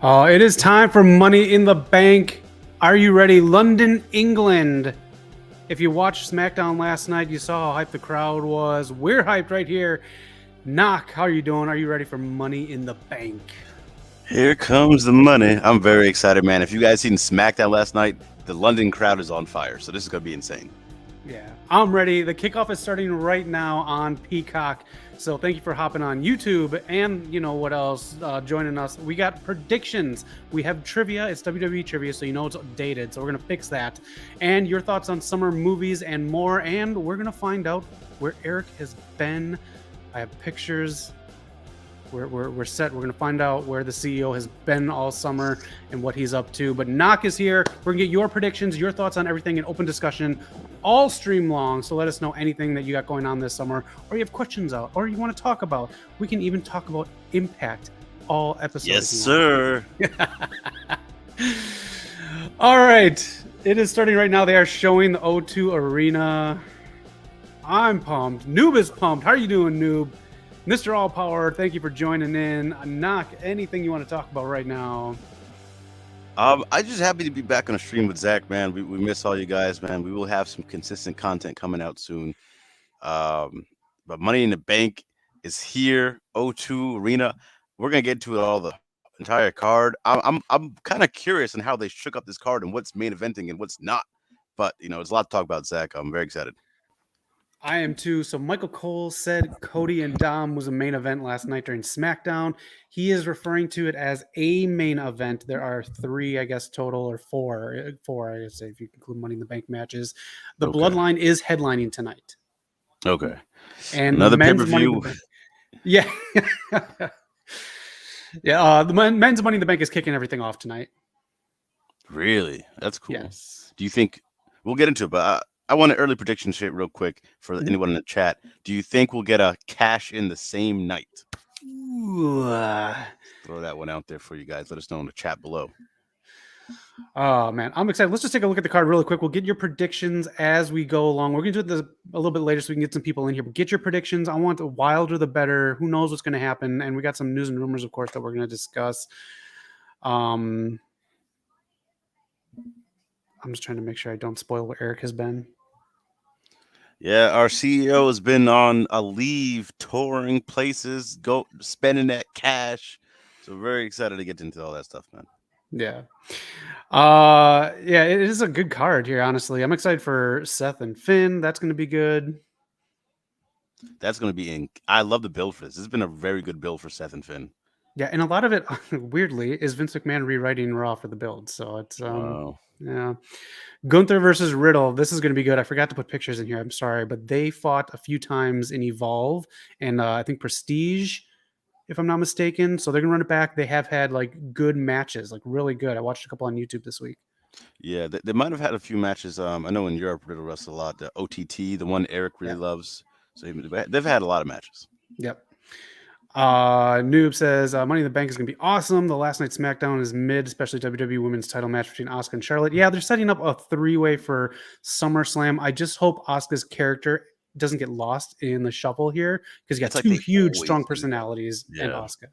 It is time for Money in the Bank. Are you ready? London, England. If you watched SmackDown last night, you saw how hyped the crowd was. We're hyped right here. Knock, how are you doing? Are you ready for Money in the Bank? Here comes the money. I'm very excited, man. If you guys seen SmackDown last night, the London crowd is on fire. So this is going to be insane. Yeah, I'm ready. The kickoff is starting right now on Peacock. So thank you for hopping on YouTube and you know what else, joining us. We got predictions. We have trivia. It's WWE trivia, so you know it's dated. So we're going to fix that. And your thoughts on summer movies and more. And we're going to find out where Eric has been. I have pictures. We're set. We're going to find out where the CEO has been all summer and what he's up to. But Knock is here. We're going to get your predictions, your thoughts on everything in open discussion, all stream long. So let us know anything that you got going on this summer, or you have questions out, or you want to talk about. We can even talk about Impact all episodes. Yes, sir. All right. It is starting right now. They are showing the O2 Arena. I'm pumped. Noob is pumped. How are you doing, Noob? Mr. All Power, thank you for joining in. Knock, anything you want to talk about right now? I'm just happy to be back on a stream with Zach, man. We miss all you guys, man. We will have some consistent content coming out soon. But Money in the Bank is here. O2 Arena. We're gonna get to it all, the entire card. I'm kind of curious on how they shook up this card and what's main eventing and what's not. But you know, there's a lot to talk about, Zach. I'm very excited. I am too. So Michael Cole said Cody and Dom was a main event last night during SmackDown. He is referring to it as a main event. There are three, I guess, total, or four, I guess, if you include Money in the Bank matches. The Bloodline is headlining tonight. Okay. And another men's pay-per-view. Yeah. Yeah. The men's Money in the Bank is kicking everything off tonight. Really? That's cool. Yes. Do you think we'll get into it, but I want an early prediction shit real quick for anyone in the chat. Do you think we'll get a cash in the same night? Ooh, Throw that one out there for you guys. Let us know in the chat below. Oh, man. I'm excited. Let's just take a look at the card really quick. We'll get your predictions as we go along. We're going to do this a little bit later so we can get some people in here. But get your predictions. I want the wilder the better. Who knows what's going to happen? And we got some news and rumors, of course, that we're going to discuss. I'm just trying to make sure I don't spoil where Eric has been. Yeah, our CEO has been on a leave, touring places, go spending that cash. So very excited to get into all that stuff, man. Yeah. Yeah, it is a good card here, honestly. I'm excited for Seth and Finn. That's going to be good. That's going to be I love the build for this. This has been a very good build for Seth and Finn. Yeah, and a lot of it, weirdly, is Vince McMahon rewriting Raw for the build. So it's yeah. Gunther versus Riddle. This is going to be good. I forgot to put pictures in here. I'm sorry, but they fought a few times in Evolve and I think Prestige, if I'm not mistaken. So they're going to run it back. They have had like good matches, like really good. I watched a couple on YouTube this week. Yeah, they might have had a few matches. I know in Europe, Riddle wrestled a lot. The OTT, the one Eric really loves. So they've had a lot of matches. Yep. Noob says Money in the Bank is going to be awesome. The last night's SmackDown is mid, especially WWE Women's title match between Asuka and Charlotte. Yeah, they're setting up a three-way for SummerSlam. I just hope Asuka's character doesn't get lost in the shuffle here because you got two huge, strong personalities and Asuka.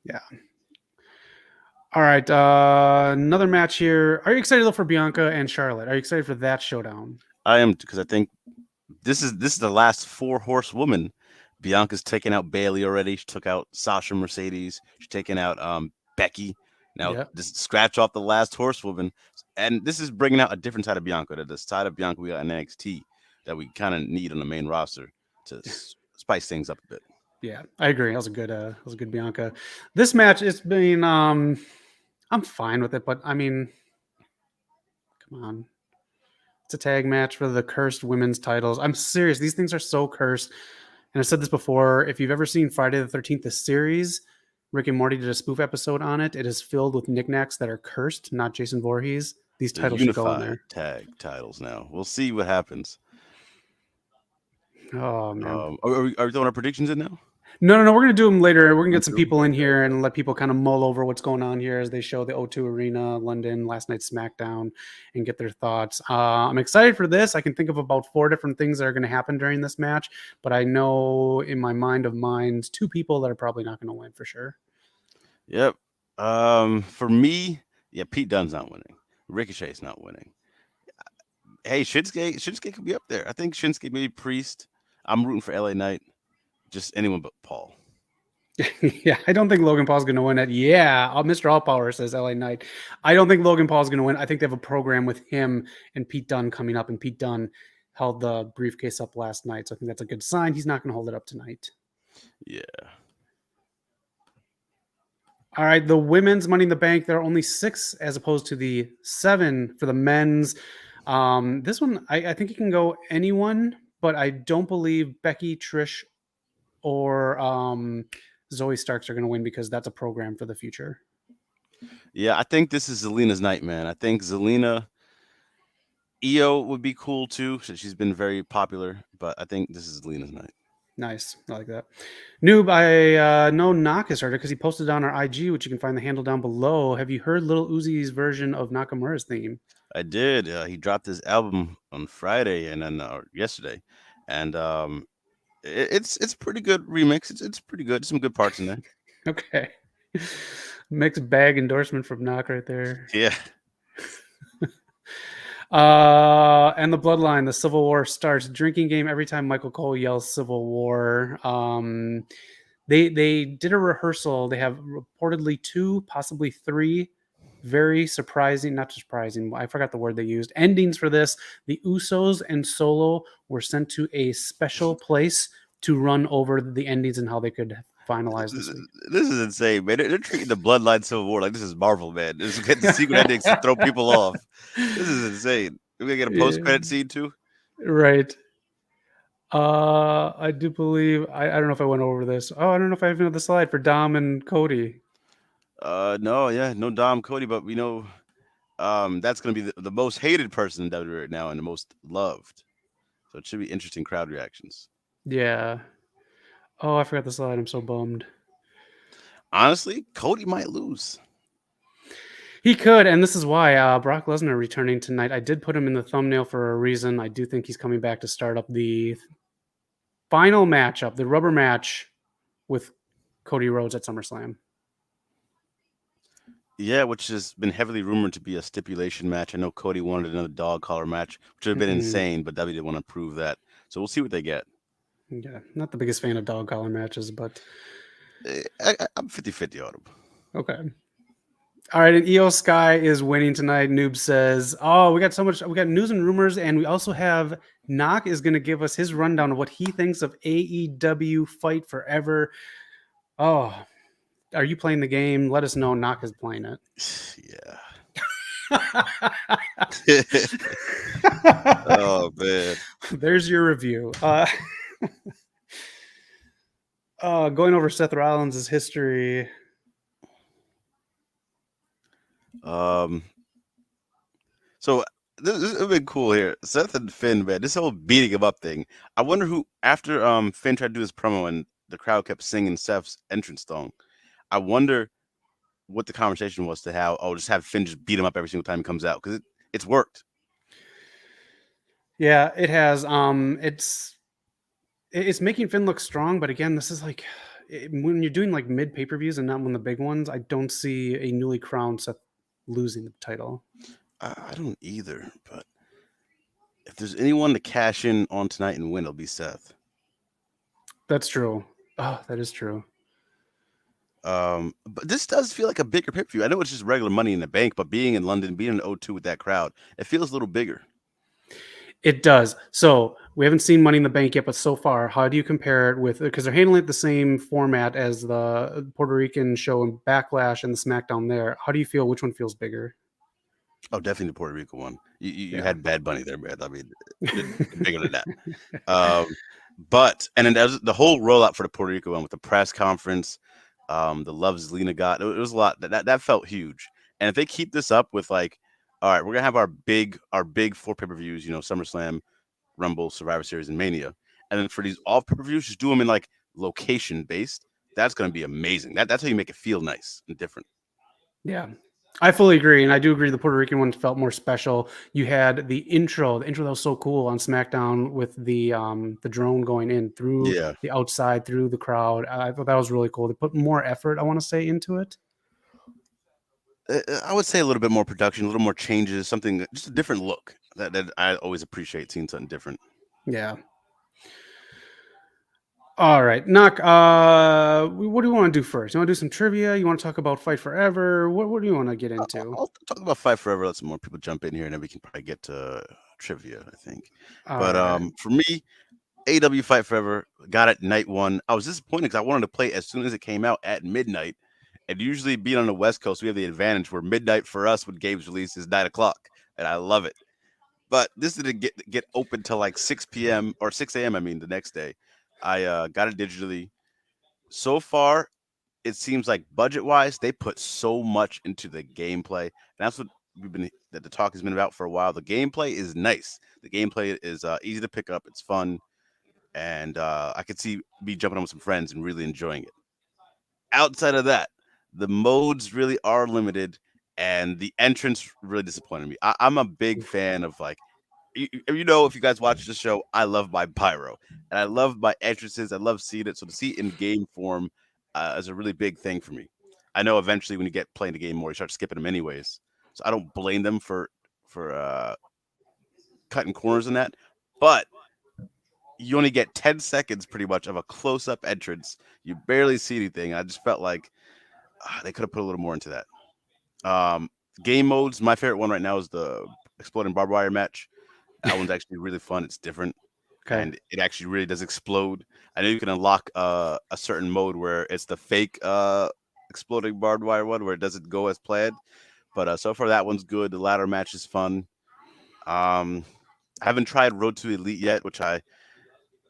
Yeah. All right. Another match here. Are you excited though for Bianca and Charlotte? Are you excited for that showdown? I am, because I think this is the last four horsewoman. Bianca's taken out Bailey already. She took out Sasha Mercedes. She's taken out Becky. Now just scratch off the last horsewoman, and this is bringing out a different side of Bianca. The side of Bianca we got in NXT that we kind of need on the main roster to spice things up a bit. Yeah, I agree. That was a good Bianca. This match, it's been I'm fine with it, but I mean, come on. It's a tag match for the cursed women's titles. I'm serious. These things are so cursed. And I've said this before. If you've ever seen Friday the 13th, the series, Rick and Morty did a spoof episode on it. It is filled with knickknacks that are cursed, not Jason Voorhees. These titles should go in there. Tag titles now. We'll see what happens. Oh, man. Are we throwing our predictions in now? No. We're going to do them later. We're going to get some people in here and let people kind of mull over what's going on here as they show the O2 Arena, London, last night's SmackDown, and get their thoughts. I'm excited for this. I can think of about 4 different things that are going to happen during this match, but I know in my mind of minds 2 people that are probably not going to win for sure. Yep. For me, yeah, Pete Dunne's not winning. Ricochet's not winning. Hey, Shinsuke could be up there. I think Shinsuke, maybe Priest. I'm rooting for LA Knight. Just anyone but Paul. Yeah, I don't think Logan Paul's going to win it. Yeah, Mr. All Power says LA Knight. I don't think Logan Paul's going to win. I think they have a program with him and Pete Dunne coming up, and Pete Dunne held the briefcase up last night, so I think that's a good sign. He's not going to hold it up tonight. Yeah. All right, the women's Money in the Bank, there are only 6 as opposed to the 7 for the men's. This one, I think it can go anyone, but I don't believe Becky, Trish, or Zoe Starks are going to win because that's a program for the future. Yeah, I think this is Zelina's night, man. I think Zelina, Io would be cool too. She's been very popular, but I think this is Zelina's night. Nice. I like that. Noob, I know Knock has heard it because he posted on our IG, which you can find the handle down below. Have you heard Lil Uzi's version of Nakamura's theme? I did. He dropped his album on Friday and then yesterday, and it's pretty good remix. It's pretty good. Some good parts in there. Okay. Mixed bag endorsement from Knock right there. Yeah. And the Bloodline, the Civil War starts. Drinking game every time Michael Cole yells Civil War. They did a rehearsal. They have reportedly 2, possibly 3 very surprising, not surprising, I forgot the word they used, endings for this. The Usos and Solo were sent to a special place to run over the endings and how they could finalize this week. This is insane, man. They're treating the Bloodline Civil War like this is Marvel, man. This is getting the secret endings to throw people off. This is insane. We're gonna get a post-credit scene too. Right. I do believe I don't know if I went over this. Oh, I don't know if I even have the slide for Dom and Cody. No, yeah, no Dom Cody, but we know that's gonna be the most hated person in WWE right now and the most loved. So it should be interesting crowd reactions. Yeah. Oh, I forgot the slide. I'm so bummed. Honestly, Cody might lose. He could, and this is why Brock Lesnar returning tonight. I did put him in the thumbnail for a reason. I do think he's coming back to start up the final matchup, the rubber match with Cody Rhodes at SummerSlam. Yeah, which has been heavily rumored to be a stipulation match. I know Cody wanted another dog collar match, which would have been insane, but WWE didn't want to prove that. So we'll see what they get. Yeah, not the biggest fan of dog collar matches, but I'm 50-50 on them. okay. All right, and EO Sky is winning tonight. Noob says, "Oh, we got news and rumors, and we also have Knock is going to give us his rundown of what he thinks of AEW Fight Forever." Oh, are you playing the game? Let us know. Knock is playing it. Yeah. Oh man. There's your review. Going over Seth Rollins' history. So this has been cool here. Seth and Finn, man, this whole beating him up thing. I wonder who after Finn tried to do his promo and the crowd kept singing Seth's entrance song. I wonder what the conversation was to how just have Finn just beat him up every single time he comes out because it's worked. Yeah, it has. It's making Finn look strong, but again, this is like when you're doing like mid pay-per-views and not one of the big ones, I don't see a newly crowned Seth losing the title. I don't either, but if there's anyone to cash in on tonight and win, it'll be Seth. That's true. Oh, that is true. But this does feel like a bigger pay-per-view. I know it's just regular Money in the Bank, but being in London, being in O2 with that crowd, it feels a little bigger. It does. So we haven't seen Money in the Bank yet, but so far, how do you compare it with, because they're handling it the same format as the Puerto Rican show and Backlash and the SmackDown there. How do you feel? Which one feels bigger? Oh, definitely the Puerto Rico one. You had Bad Bunny there, man. I mean, bigger than that. But and then there's the whole rollout for the Puerto Rico one with the press conference, the loves Lena got. It was a lot. That felt huge. And if they keep this up with like, all right, we're gonna have our big 4 pay-per-views, SummerSlam, Rumble, Survivor Series, and Mania, and then for these off pay-per-views, just do them in like location based. That's gonna be amazing. That's how you make it feel nice and different. Yeah, I fully agree, and I do agree the Puerto Rican one felt more special. You had the intro that was so cool on SmackDown with the drone going in through the outside, through the crowd. I thought that was really cool. They put more effort, I want to say, into it. I would say a little bit more production, a little more changes, something just a different look. That I always appreciate seeing something different. Yeah. All right, Knock. What do you want to do first? You want to do some trivia? You want to talk about Fight Forever? What do you want to get into? I'll talk about Fight Forever. Let some more people jump in here, and then we can probably get to trivia. I think. All But right. for me, AW Fight Forever got it night one. I was disappointed because I wanted to play as soon as it came out at midnight. And usually, being on the West Coast, we have the advantage where midnight for us when games release is 9 o'clock, and I love it. But this didn't get open till like 6 p.m. or 6 a.m. I mean, the next day. I got it digitally. So far, it seems like budget wise, they put so much into the gameplay. And that's what that the talk has been about for a while. The gameplay is nice. The gameplay is easy to pick up. It's fun, and I could see me jumping on with some friends and really enjoying it. Outside of that, the modes really are limited, and the entrance really disappointed me. I'm a big fan of like if you guys watch the show, I love my pyro and I love my entrances. I love seeing it. So to see it in game form is a really big thing for me. I know eventually when you get playing the game more, you start skipping them anyways. So I don't blame them for cutting corners in that. But you only get 10 seconds pretty much of a close up entrance. You barely see anything. I just felt like they could have put a little more into that. Um, Game modes. My favorite one right now is the exploding barbed wire match. That one's actually really fun. It's different, Okay. and it actually really does explode. I know you can unlock a certain mode where it's the fake exploding barbed wire one where it doesn't go as planned. But so far that one's good. The ladder match is fun. Um, I haven't tried Road to Elite yet, which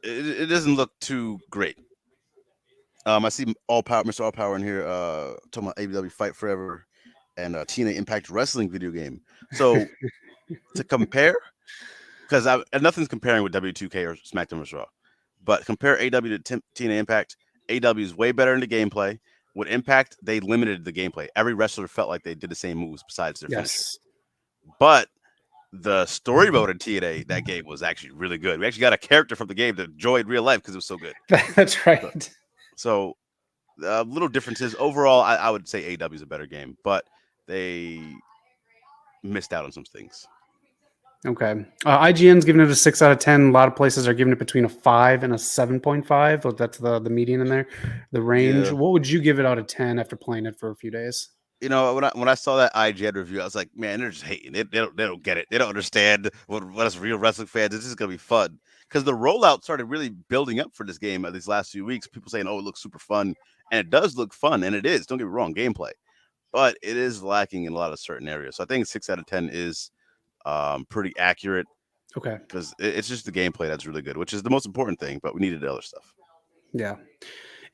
it doesn't look too great. I see All Power, Mr. All Power in here talking about AEW Fight Forever and TNA Impact Wrestling video game. So to compare, because nothing's comparing with W2K or SmackDown vs. Raw, but compare AW to TNA Impact. AW is way better in the gameplay. With Impact, they limited the gameplay. Every wrestler felt like they did the same moves besides their finishers. Yes. But the story mode in TNA, that game was actually really good. We actually got a character from the game to enjoy in real life because it was so good. That's So, right. so little differences. Overall, I would say AW is a better game, but they missed out on some things. Okay. IGN's giving it a 6 out of 10. A lot of places are giving it between a 5 and a 7.5. That's the median in there, the range. Yeah. What would you give it out of 10 after playing it for a few days? When I saw that IGN review, I was like, man, they're just hating. They don't get it. They don't understand what us real wrestling fans. This is gonna be fun because the rollout started really building up for this game these last few weeks. People saying, "Oh, it looks super fun," and it does look fun, and it is. Don't get me wrong, gameplay, but it is lacking in a lot of certain areas. So I think 6 out of 10 is pretty accurate Okay. because it's just the gameplay that's really good, which is the most important thing. But we needed the other stuff. Yeah.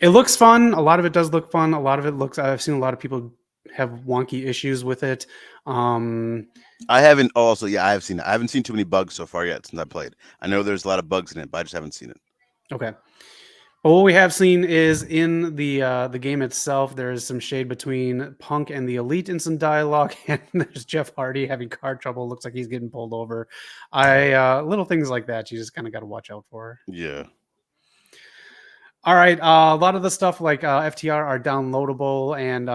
It looks fun. A lot of it does look fun. A lot of it looks, I've seen a lot of people have wonky issues with it. I haven't also, yeah, I have seen it. I haven't seen too many bugs so far yet since I played. I know there's a lot of bugs in it, but I just haven't seen it. Okay. But what we have seen is in the game itself, there is some shade between Punk and the Elite in some dialogue, and there's Jeff Hardy having car trouble. Looks like he's getting pulled over. Little things like that, you just kind of got to watch out for. Yeah. All right, a lot of the stuff like FTR are downloadable, and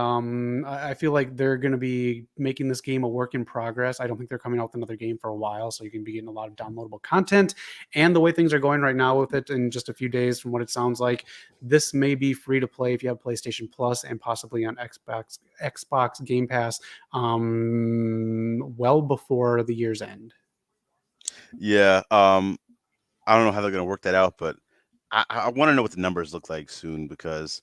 I feel like they're going to be making this game a work in progress. I don't think they're coming out with another game for a while, so you can be getting a lot of downloadable content. And the way things are going right now with it, in just a few days, from what it sounds like, this may be free to play if you have PlayStation Plus and possibly on Xbox Game Pass, well before the year's end. Yeah. I don't know how they're gonna work that out, but I want to know what the numbers look like soon because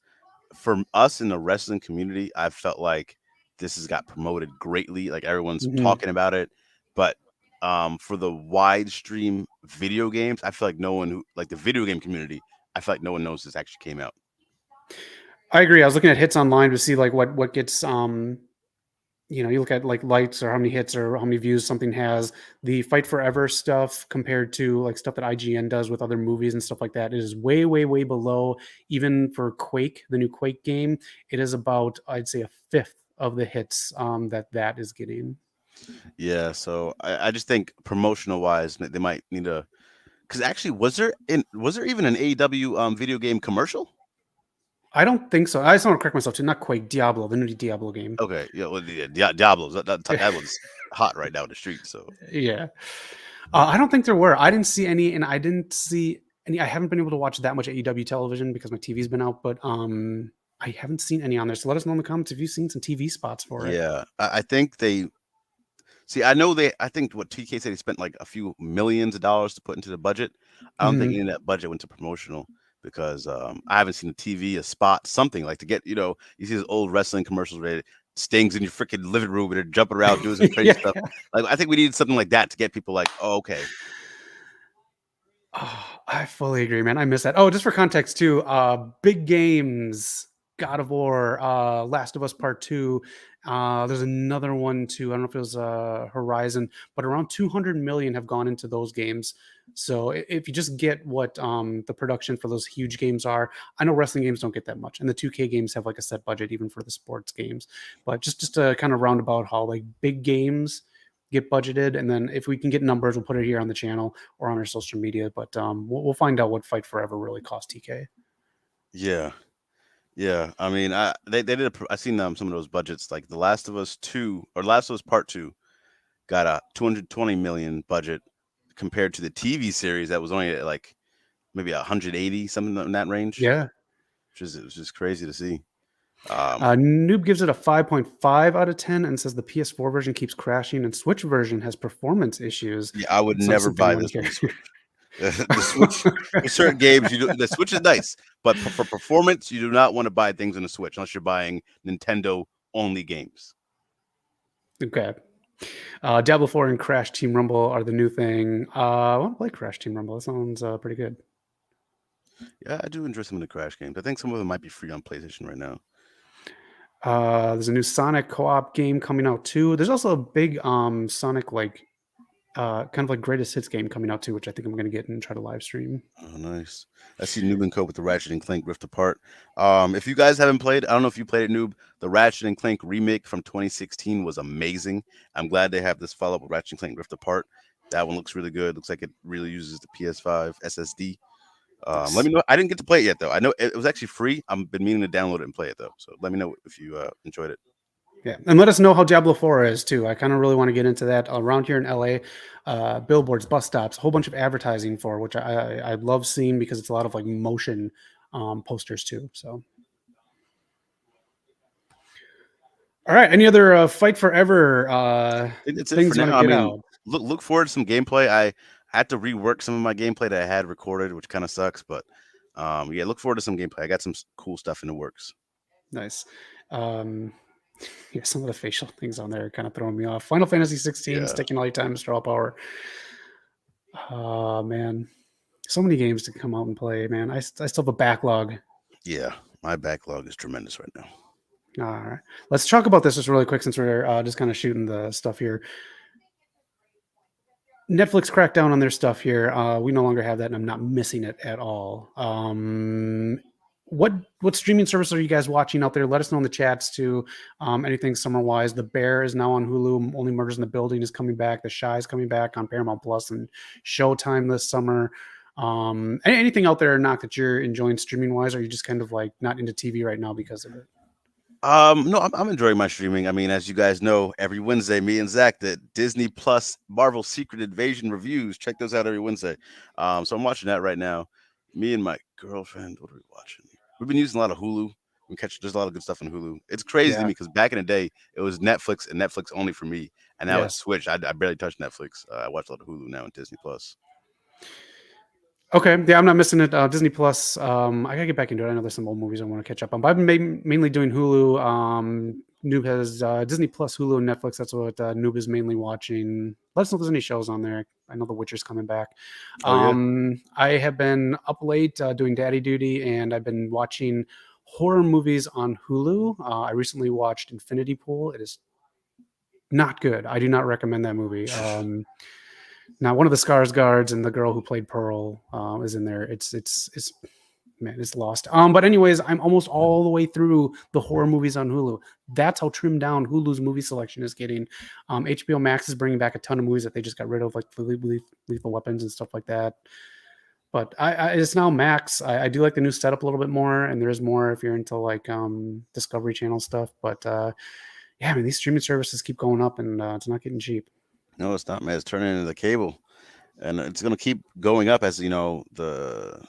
for us in the wrestling community, I felt like this has got promoted greatly. Like everyone's Mhm. talking about it, but for the wide stream video games, I feel like no one who like the video game community, I feel like no one knows this actually came out. I agree. I was looking at hits online to see like what gets you look at like likes or how many hits or how many views something has. The Fight Forever stuff compared to like stuff that IGN does with other movies and stuff like that is way, way, way below. Even for Quake, the new Quake game, it is about, I'd say, a fifth of the hits that is getting. Yeah, so I just think promotional wise, they might need to. Because actually, was there even an AEW video game commercial? I don't think so. I just want to correct myself too. Not quite Diablo, the new Diablo game. Okay, yeah, well, Diablos. That one's hot right now in the street. So Yeah. I don't think there were. I didn't see any, and I didn't see any. I haven't been able to watch that much AEW television because my TV's been out, but I haven't seen any on there. So let us know in the comments if you've seen some TV spots for it. yeah, I think they see. I know they. I think what TK said he spent like a few millions of dollars to put into the budget. I don't think Mhm. any of that budget went to promotional because I haven't seen a TV, a spot, something like to get you see those old wrestling commercials where it stings in your freaking living room and they're jumping around doing some crazy Yeah. stuff. Like I think we needed something like that to get people like, oh, okay, Oh, I fully agree, man. I miss that. Oh, just for context too, big games, God of War, Last of Us Part 2. There's another one too. I don't know if it was Horizon, but around 200 million have gone into those games. So if you just get what the production for those huge games are, I know wrestling games don't get that much, and the 2K games have like a set budget even for the sports games. But just to kind of roundabout how like big games get budgeted, and then if we can get numbers, we'll put it here on the channel or on our social media. But we'll find out what Fight Forever really cost TK. yeah. Yeah, I mean, they did. I seen some of those budgets, like The Last of Us 2 or Last of Us Part 2 got a 220 million budget compared to the TV series that was only at like maybe 180 something in that range, Yeah. which is it was just crazy to see. Um, Noob gives it a 5.5 out of 10 and says the PS4 version keeps crashing and Switch version has performance issues. yeah, I would So never something buy I want this to on the hear. Switch. The Switch for certain games, the Switch is nice, but for performance, you do not want to buy things on the Switch unless you're buying Nintendo only games. Okay. Diablo 4 and Crash Team Rumble are the new thing. I want to play Crash Team Rumble. That sounds pretty good. Yeah, I do enjoy some of the Crash games. I think some of them might be free on PlayStation right now. There's a new Sonic co-op game coming out too. There's also a big Sonic like kind of like greatest hits game coming out too, which I think I'm gonna get and try to live stream. Oh, nice. I see Noob and Co with the Ratchet and Clank Rift Apart. If you guys haven't played, I don't know if you played it, Noob. The Ratchet and Clank remake from 2016 was amazing. I'm glad they have this follow up with Ratchet and Clank Rift Apart. That one looks really good. Looks like it really uses the PS5 SSD. Let Nice. me know. I didn't get to play it yet though. I know it was actually free. I've been meaning to download it and play it though. So let me know if you enjoyed it. Yeah, and let us know how Diablo 4 is too. I kind of really want to get into that around here in LA. Billboards, bus stops, a whole bunch of advertising for which I love seeing because it's a lot of like motion posters too. So, all right, any other Fight Forever It's it for things you now. want to I get mean, out? look forward to some gameplay. I had to rework some of my gameplay that I had recorded, which kind of sucks. But yeah, look forward to some gameplay. I got some cool stuff in the works. Nice. Um, yeah, some of the facial things on there are kind of throwing me off. Final Fantasy 16, Yeah, Sticking Light Time, Straw Power. Oh man, so many games to come out and play, man. I still have a backlog. yeah. My backlog is tremendous right now. All right, let's talk about this just really quick since we're just kind of shooting the stuff here. Netflix cracked down on their stuff here. We no longer have that, and I'm not missing it at all. What streaming service are you guys watching out there? Let us know in the chats too. Anything summer wise. The Bear is now on Hulu. Only Murders in the Building is coming back. The Shy is coming back on Paramount Plus and Showtime this summer. Anything out there or not that you're enjoying streaming wise? Or are you just kind of like not into TV right now because of it? No, I'm enjoying my streaming. I mean, as you guys know, every Wednesday, me and Zach, the Disney Plus Marvel Secret Invasion reviews. Check those out every Wednesday. So I'm watching that right now. Me and my girlfriend, what are we watching? We've been using a lot of Hulu. There's a lot of good stuff on Hulu. It's crazy to Yeah. me because back in the day, it was Netflix and Netflix only for me, and now it's Yes. switched. I barely touch Netflix. I watch a lot of Hulu now and Disney Plus. Okay, yeah, I'm not missing it. Disney Plus. I gotta get back into it. I know there's some old movies I want to catch up on, but I've been mainly doing Hulu. Noob has Disney Plus, Hulu, and Netflix. That's what Noob is mainly watching. Let us know if there's any shows on there. I know The Witcher's coming back. Oh yeah, I have been up late doing daddy duty, and I've been watching horror movies on Hulu. I recently watched Infinity Pool. It is not good. I do not recommend that movie. Now, one of the Scars guards and the girl who played Pearl is in there. It's man, it's lost. But anyways, I'm almost all the way through the horror movies on Hulu. That's how trimmed down Hulu's movie selection is getting. HBO Max is bringing back a ton of movies that they just got rid of, like Lethal Weapons and stuff like that. But it's now Max. I do like the new setup a little bit more, and there's more if you're into like Discovery Channel stuff. But yeah, I mean, these streaming services keep going up, and it's not getting cheap. No, it's not, man. It's turning into the cable, and it's gonna keep going up as the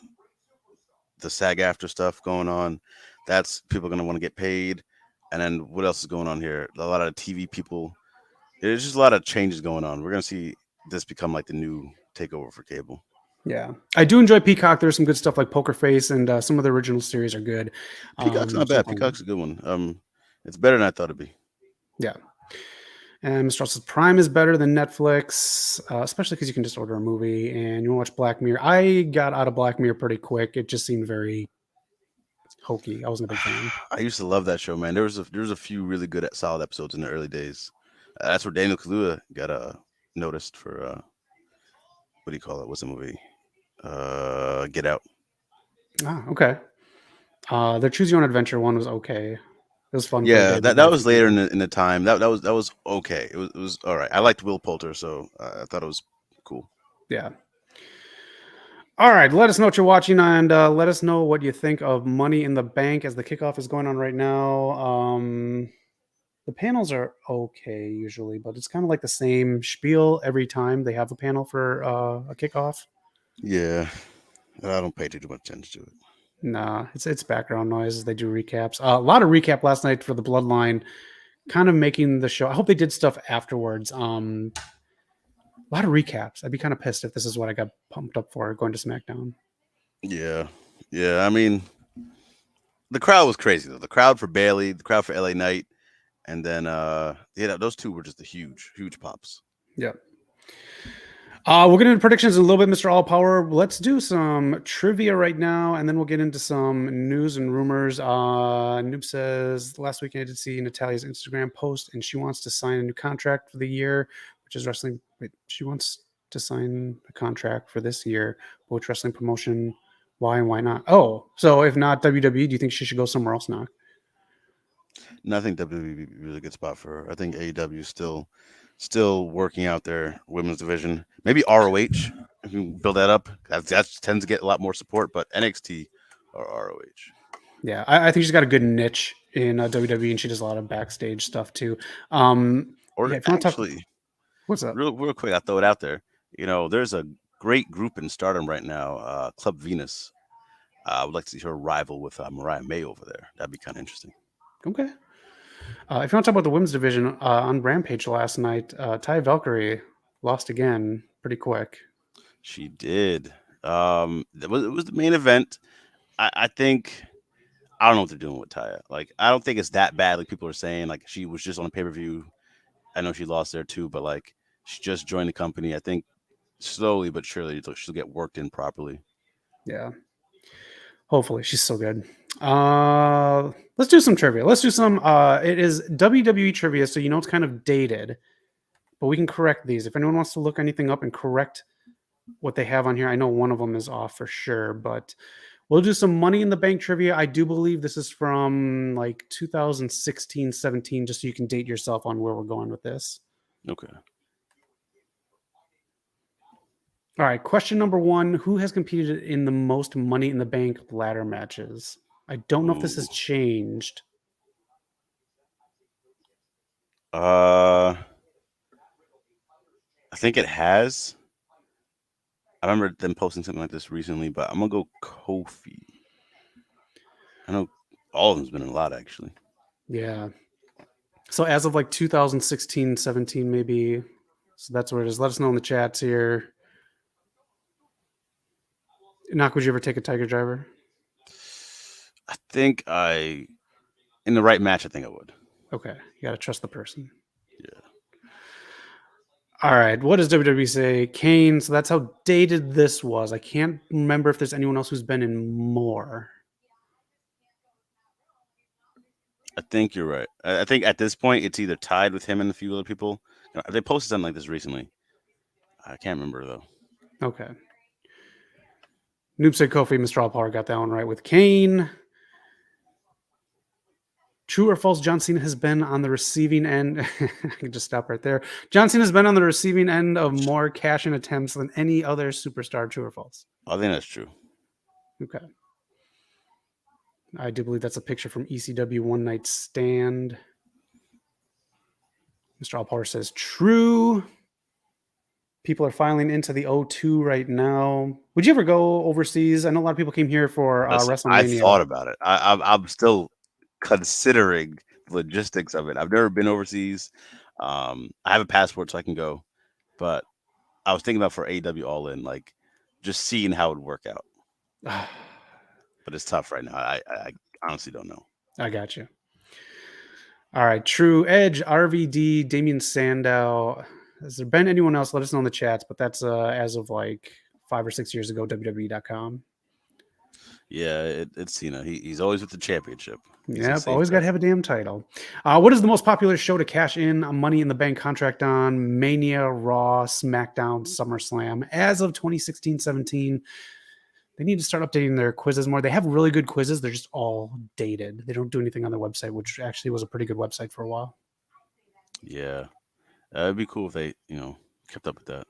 SAG after stuff going on. That's people gonna want to get paid, and then what else is going on here? A lot of TV people. There's just a lot of changes going on. We're gonna see this become like the new takeover for cable. Yeah, I do enjoy Peacock. There's some good stuff like Poker Face, and some of the original series are good. Peacock's not So, bad. Peacock's a good one. It's better than I thought it'd be. yeah. And Mr. Russell's Prime is better than Netflix, especially because you can just order a movie and you want to watch Black Mirror. I got out of Black Mirror pretty quick. It just seemed very hokey. I wasn't a big fan. I used to love that show, man. There was a few really good solid episodes in the early days. That's where Daniel Kaluuya got noticed for what do you call it? What's the movie? Get Out. Okay. The Choose Your Own Adventure one was okay. It was fun. Yeah, that was later in the time. That was okay. It was all right. I liked Will Poulter, so I thought it was cool. Yeah. All right. Let us know what you're watching, and let us know what you think of Money in the Bank as the kickoff is going on right now. The panels are okay usually, but it's kind of like the same spiel every time they have a panel for a kickoff. Yeah, I don't pay too much attention to it. Nah, it's background noise as they do recaps. A lot of recap last night for the Bloodline, kind of making the show. I hope they did stuff afterwards. A lot of recaps. I'd be kind of pissed if this is what I got pumped up for going to SmackDown. Yeah. I mean, the crowd was crazy though. The crowd for Bailey, the crowd for LA Knight, and then those two were just the huge pops. Yeah. We'll get into predictions in a little bit, Mr. All Power. Let's do some trivia right now, and then we'll get into some news and rumors. Noob says, last weekend I did see Natalia's Instagram post, and she wants to sign a new contract for the year, which is wrestling. Wait, she wants to sign a contract for this year, which wrestling promotion? Why and why not? Oh, so if not WWE, do you think she should go somewhere else now? No, I think WWE would be a really good spot for her. I think AEW is still working out their women's division. Maybe ROH, if you build that up. That tends to get a lot more support, but NXT or ROH. Yeah, I think she's got a good niche in WWE, and she does a lot of backstage stuff too. Or yeah, if you want to talk, actually, what's up? real quick, I'll throw it out there. There's a great group in Stardom right now, Club Venus. I would like to see her rival with Mariah May over there. That'd be kind of interesting. Okay. If you want to talk about the women's division on Rampage last night, Taya Valkyrie lost again pretty quick. She did. It was the main event. I think I don't know what they're doing with Taya. Like, I don't think it's that bad. Like people are saying, like she was just on a pay-per-view. I know she lost there too, but like she just joined the company. I think slowly but surely she'll get worked in properly. Yeah. Hopefully, she's so good. Let's do some trivia. Let's do some. It is WWE trivia, so you know it's kind of dated, but we can correct these. If anyone wants to look anything up and correct what they have on here, I know one of them is off for sure, but we'll do some Money in the Bank trivia. I do believe this is from like 2016, 17, just so you can date yourself on where we're going with this. Okay. All right, question number 1. Who has competed in the most Money in the Bank ladder matches? I don't know if this has changed. I think it has. I remember them posting something like this recently, but I'm gonna go Kofi. I know all of them's been in a lot actually. Yeah. So as of like 2016, 17, maybe. So that's where it is. Let us know in the chats here. Knock, would you ever take a Tiger Driver? I think in the right match, I think I would. Okay. You got to trust the person. Yeah. All right. What does WWE say? Kane. So that's how dated this was. I can't remember if there's anyone else who's been in more. I think you're right. I think at this point, it's either tied with him and a few other people. They posted something like this recently. I can't remember though. Okay. Noob said Kofi. Mr. All Power got that one right with Kane. True or false, John Cena has been on the receiving end. I can just stop right there. John Cena has been on the receiving end of more cash-in attempts than any other superstar. True or false? I think that's true. Okay. I do believe that's a picture from ECW One Night Stand. Mr. Allpower says true. People are filing into the O2 right now. Would you ever go overseas? I know a lot of people came here for Listen, I WrestleMania. thought about it. I'm still considering the logistics of it. I've never been overseas. I have a passport, so I can go. But I was thinking about for AEW All In, like just seeing how it would work out. But it's tough right now. I honestly don't know. I got you. All right. True. Edge, RVD, Damian Sandow. Has there been anyone else? Let us know in the chats, but that's as of like 5 or 6 years ago, WWE.com. Yeah, it's Cena. He's always with the championship. He's a Yep, safe always got to bet. have a damn title. What is the most popular show to cash in a Money in the Bank contract on? Mania, Raw, SmackDown, SummerSlam. As of 2016-17, they need to start updating their quizzes more. They have really good quizzes. They're just all dated. They don't do anything on their website, which actually was a pretty good website for a while. Yeah, it'd be cool if they kept up with that.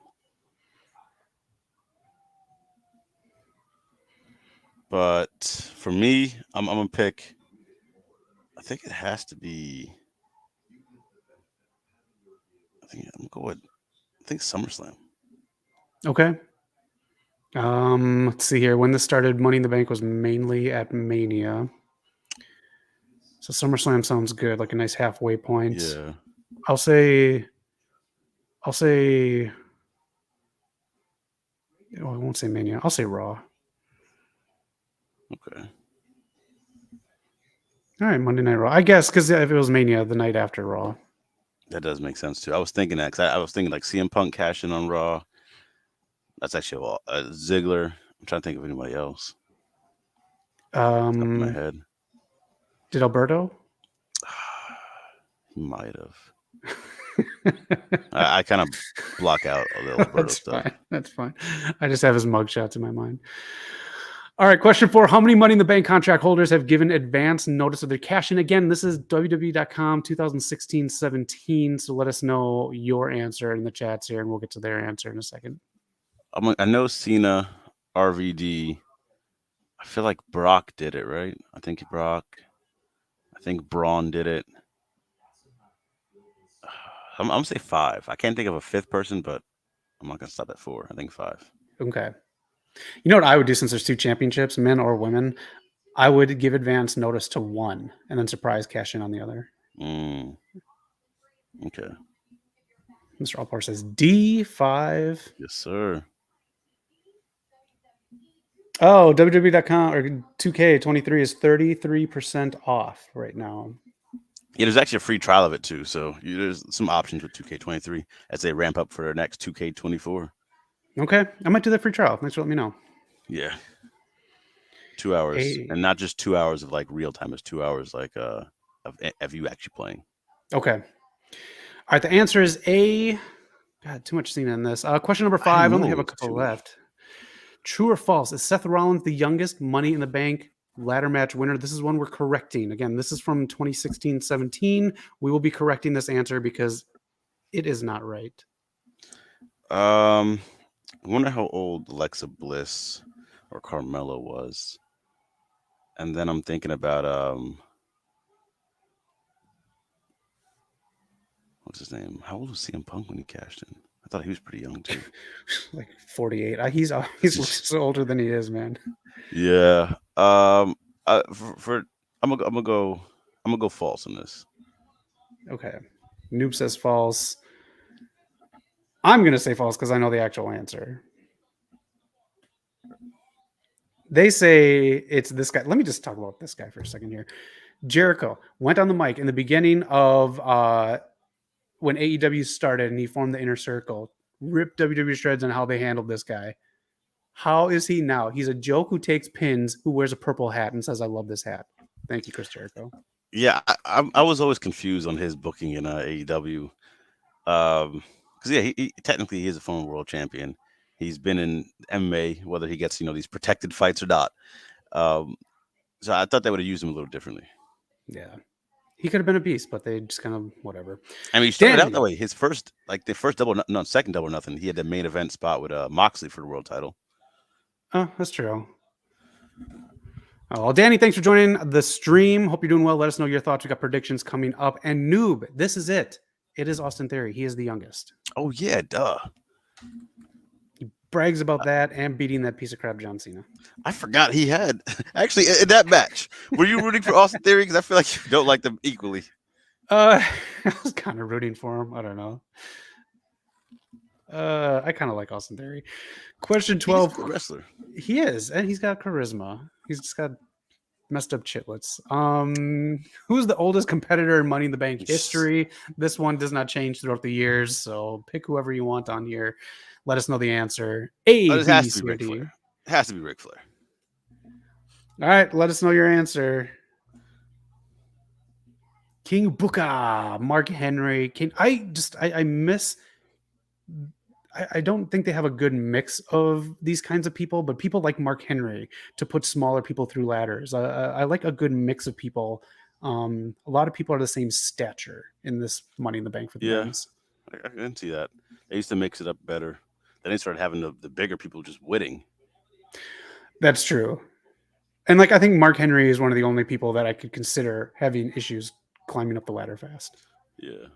But for me, I'm gonna pick. I think it has to be. I'm gonna go with. I think SummerSlam. Okay. Let's see here. When this started, Money in the Bank was mainly at Mania. So SummerSlam sounds good, like a nice halfway point. Yeah. I'll say. Oh, I won't say Mania. I'll say Raw. Okay. All right, Monday Night Raw. I guess because if it was Mania, the night after Raw. That does make sense too. I was thinking that because I was thinking like CM Punk cashing on Raw. That's actually Ziggler. I'm trying to think of anybody else. Top of my head. Did Alberto? He might have. I kind of block out a little Alberto stuff. Fine. That's fine. I just have his mugshots in my mind. All right, question 4. How many Money in the Bank contract holders have given advance notice of their cash in? Again, this is WWE.com 2016-17. So let us know your answer in the chats here, and we'll get to their answer in a second. I know Cena, RVD. I feel like Brock did it, right? I think Brock. I think Braun did it. I'm gonna say 5. I can't think of a 5th person, but I'm not gonna stop at 4. I think 5. Okay. You know what I would do since there's 2 championships, men or women? I would give advance notice to one and then surprise cash in on the other. Okay. Mr. Allpower says D5. Yes, sir. Oh, WWE.com or 2K23 is 33% off right now. Yeah, there's actually a free trial of it too. So there's some options with 2K23 as they ramp up for their next 2K24. Okay, I might do that free trial. Thanks for letting me know. Yeah. 2 hours, and not just 2 hours of like real time. It's 2 hours like of you actually playing. Okay. All right. The answer is A. God, too much Cena in this. Question number 5. I only have a couple left. True or false? Is Seth Rollins the youngest Money in the Bank ladder match winner? This is one we're correcting. Again, this is from 2016-17. We will be correcting this answer because it is not right. I wonder how old Alexa Bliss or Carmella was. And then I'm thinking about what's his name? How old was CM Punk when he cashed in? I thought he was pretty young too. Like 48. He's so older than he is, man. Yeah. For I'm gonna go false on this. Okay. Noob says false. I'm gonna say false because I know the actual answer. They say it's this guy. Let me just talk about this guy for a second here. Jericho went on the mic in the beginning of when AEW started and he formed the Inner Circle, ripped WWE shreds on how they handled this guy. How is he now? He's a joke who takes pins, who wears a purple hat and says, "I love this hat." Thank you, Chris Jericho. Yeah, I was always confused on his booking in AEW. Because he technically he is a former world champion. He's been in MMA, whether he gets these protected fights or not. So I thought they would have used him a little differently. Yeah. He could have been a beast, but they just kind of whatever. I mean, he started out Danny. that way. His first, like the first second double nothing. He had the main event spot with Moxley for the world title. Oh, that's true. Oh, well, Danny, thanks for joining the stream. Hope you're doing well. Let us know your thoughts. We got predictions coming up. And Noob, this is it. It is Austin Theory. He is the youngest. Oh yeah, duh. He brags about that and beating that piece of crap John Cena. I forgot he had actually in that match. Were you rooting for Austin Theory? Because I feel like you don't like them equally. I was kind of rooting for him. I don't know. I kind of like Austin Theory. Question 12. He's a good wrestler. He is, and he's got charisma. He's just got messed up chitlets. Who's the oldest competitor in Money in the Bank history? This one does not change throughout the years, so pick whoever you want on here. Let us know the answer. A, it B, has to C, be or Ric D. Flair. It has to be Ric Flair. All right, let us know your answer. King Booker, Mark Henry. I miss. I don't think they have a good mix of these kinds of people, but people like Mark Henry to put smaller people through ladders. I like a good mix of people. A lot of people are the same stature in this Money in the Bank for the men's. I can see that. They used to mix it up better. Then they started having the bigger people just winning. That's true. And like I think Mark Henry is one of the only people that I could consider having issues climbing up the ladder fast. Yeah.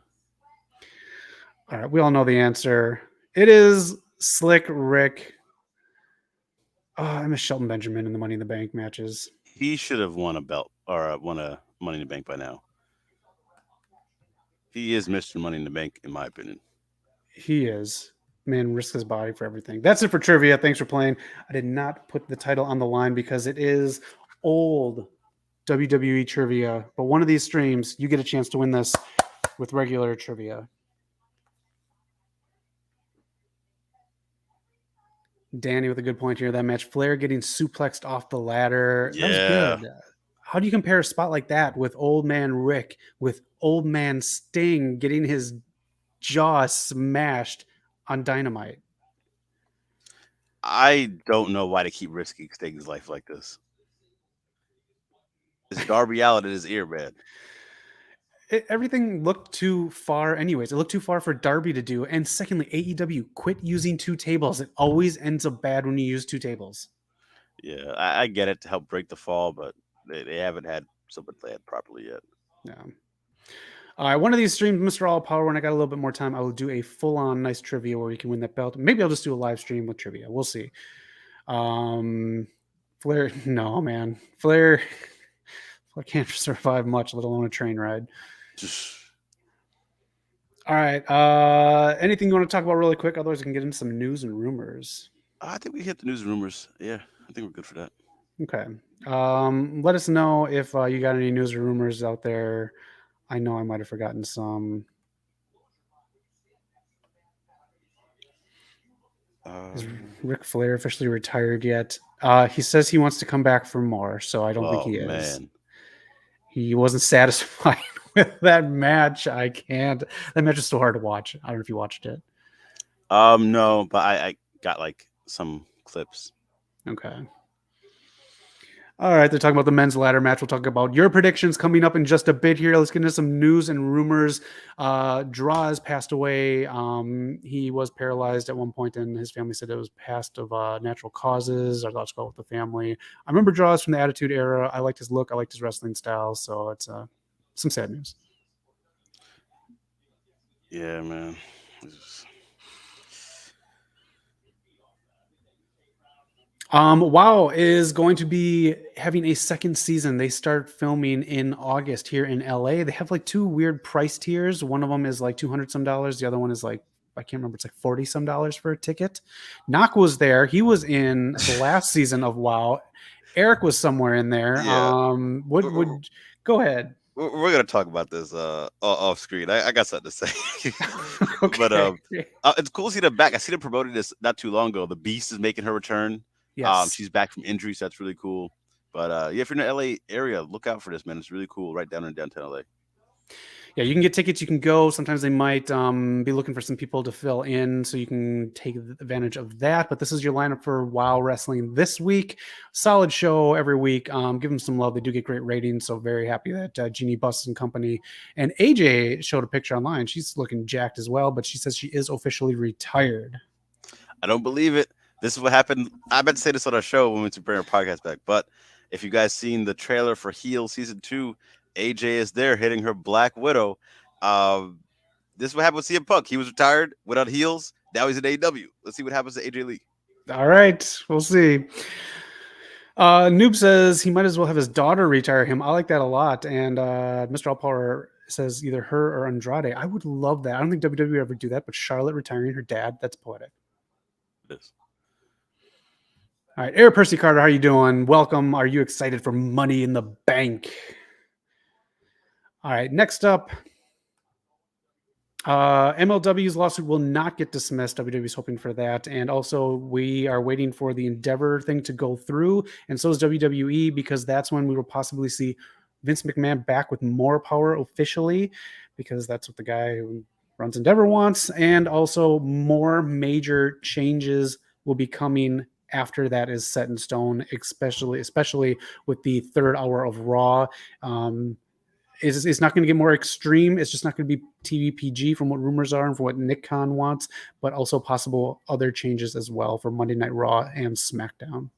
All right, we all know the answer. It is Slick Rick. Oh, I miss Shelton Benjamin in the Money in the Bank matches. He should have won a belt or won a Money in the Bank by now. He is Mr. Money in the Bank, in my opinion. He is. Man, risks his body for everything. That's it for trivia. Thanks for playing. I did not put the title on the line because it is old WWE trivia. But one of these streams, you get a chance to win this with regular trivia. Danny with a good point here. That match, Flair getting suplexed off the ladder. Yeah. That was good. How do you compare a spot like that with old man Rick, with old man Sting getting his jaw smashed on Dynamite? I don't know why they keep risking Sting's life like this. It's Darby Allin in his ear, man. Everything looked too far anyways. It looked too far for Darby to do. And secondly, AEW, quit using two tables. It always ends up bad when you use two tables. Yeah, I get it to help break the fall, but they haven't had somebody land properly yet. Yeah. All right, one of these streams, Mr. All Power, when I got a little bit more time, I will do a full-on nice trivia where you can win that belt. Maybe I'll just do a live stream with trivia. We'll see. Flair, no, man. Flair can't survive much, let alone a train ride. All right. Anything you want to talk about really quick? Otherwise, we can get into some news and rumors. I think we hit the news and rumors. Yeah, I think we're good for that. Okay. Let us know if you got any news or rumors out there. I know I might have forgotten some. Is Ric Flair officially retired yet? He says he wants to come back for more, so I don't think he is. Man. He wasn't satisfied with that match. I can't. That match is so hard to watch. I don't know if you watched it. No, but I got like some clips. Okay. All right, they're talking about the men's ladder match. We'll talk about your predictions coming up in just a bit here. Let's get into some news and rumors. Draws passed away. He was paralyzed at one point, and his family said it was passed of natural causes. Our thoughts go with the family. I remember Draws from the Attitude Era. I liked his look. I liked his wrestling style. So it's some sad news. Yeah, man. WoW is going to be having a second season. They start filming in August here in LA. They have like two weird price tiers. One of them is like $200 some. The other one is like, I can't remember. It's like $40 some for a ticket. Knock was there. He was in the last season of WoW. Eric was somewhere in there. Yeah. Would go ahead. We're gonna talk about this off screen. I got something to say. Okay. But it's cool to see them back. I see them promoting this not too long ago. The Beast is making her return. Yes. She's back from injury, so that's really cool. But yeah, if you're in the LA area, look out for this, man. It's really cool, right down in downtown LA. Yeah, you can get tickets. You can go. Sometimes they might be looking for some people to fill in, so you can take advantage of that. But this is your lineup for WoW Wrestling this week. Solid show every week. Give them some love. They do get great ratings, so very happy that Jeannie Buss and company. And AJ showed a picture online. She's looking jacked as well, but she says she is officially retired. I don't believe it. This is what happened. I meant to say this on our show when we went to bring our podcast back, but if you guys seen the trailer for Heel Season 2, AJ is there hitting her Black Widow. This is what happened with CM Punk. He was retired without heels. Now he's in AEW. Let's see what happens to AJ Lee. All right, we'll see. Noob says he might as well have his daughter retire him. I like that a lot. And Mr. Allpower says either her or Andrade. I would love that. I don't think WWE would ever do that, but Charlotte retiring her dad, that's poetic. It is. All right, Air Percy Carter, how you doing? Welcome. Are you excited for Money in the Bank? All right, next up, MLW's lawsuit will not get dismissed. WWE is hoping for that. And also, we are waiting for the Endeavor thing to go through. And so is WWE, because that's when we will possibly see Vince McMahon back with more power officially, because that's what the guy who runs Endeavor wants. And also, more major changes will be coming after that is set in stone, especially with the third hour of Raw. It's not going to get more extreme. It's just not going to be TV PG from what rumors are and from what Nick Khan wants, but also possible other changes as well for Monday Night Raw and SmackDown.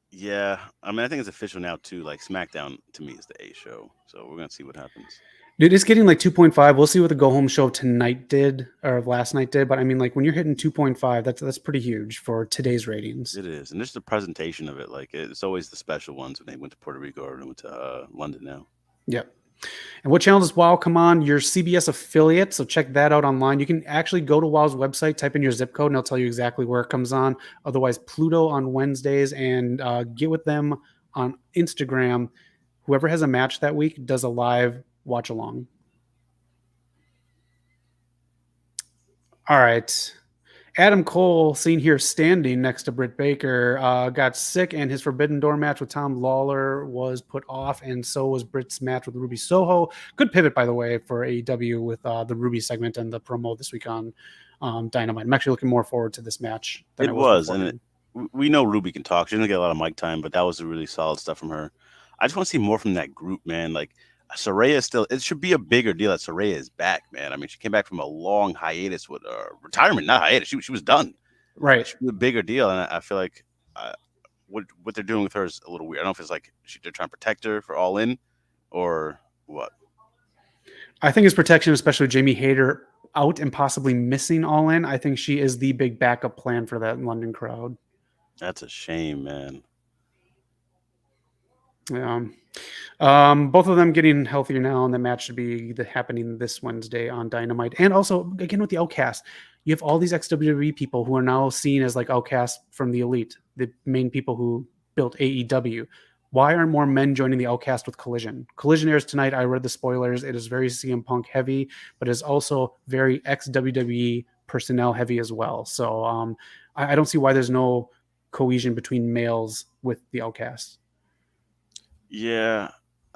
Yeah, I mean, I think it's official now too. Like SmackDown to me is the A show, so we're gonna see what happens. Dude, it's getting like 2.5. We'll see what the Go Home show tonight did or last night did, but I mean, like when you're hitting 2.5, that's pretty huge for today's ratings. It is, and just the presentation of it. Like it's always the special ones when they went to Puerto Rico or went to London now. Yep. And what channel does WoW come on? Your CBS affiliate. So check that out online. You can actually go to WoW's website, type in your zip code, and they'll tell you exactly where it comes on. Otherwise, Pluto on Wednesdays, and get with them on Instagram. Whoever has a match that week does a live watch along. All right. Adam Cole, seen here standing next to Britt Baker, got sick, and his Forbidden Door match with Tom Lawler was put off, and so was Britt's match with Ruby Soho. Good pivot, by the way, for AEW with the Ruby segment and the promo this week on Dynamite. I'm actually looking more forward to this match than it was, and we know Ruby can talk. She doesn't get a lot of mic time, but that was a really solid stuff from her. I just want to see more from that group, man. Like Saraya still, it should be a bigger deal that Saraya is back, man. I mean, she came back from a long hiatus with retirement, not hiatus. She was done. Right. It should be a bigger deal, and I feel like what they're doing with her is a little weird. I don't know if it's like they're trying to protect her for All In or what. I think it's protection, especially with Jamie Hayter out and possibly missing All In. I think she is the big backup plan for that London crowd. That's a shame, man. Yeah. Both of them getting healthier now, and the match should be happening this Wednesday on Dynamite. And also, again, with the Outcast, you have all these ex-WWE people who are now seen as like outcasts from the Elite, the main people who built AEW. Why aren't more men joining the Outcast with Collision? Collision airs tonight. I read the spoilers. It is very CM Punk heavy, but it's also very ex-WWE personnel heavy as well. So I don't see why there's no cohesion between males with the Outcast. Yeah,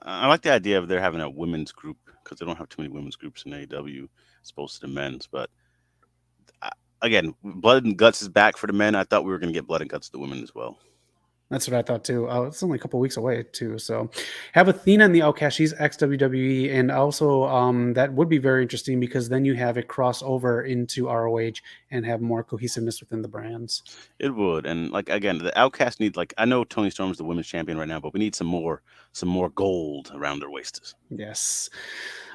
I like the idea of they're having a women's group because they don't have too many women's groups in AEW as opposed to the men's. But again, Blood and Guts is back for the men. I thought we were going to get Blood and Guts to the women as well. That's what I thought too. It's only a couple weeks away too. So have Athena in the Outcast. She's ex-WWE, and also that would be very interesting because then you have it cross over into ROH and have more cohesiveness within the brands. It would, and like again, the Outcast need I know Toni Storm's the women's champion right now, but we need some more gold around their waists. Yes.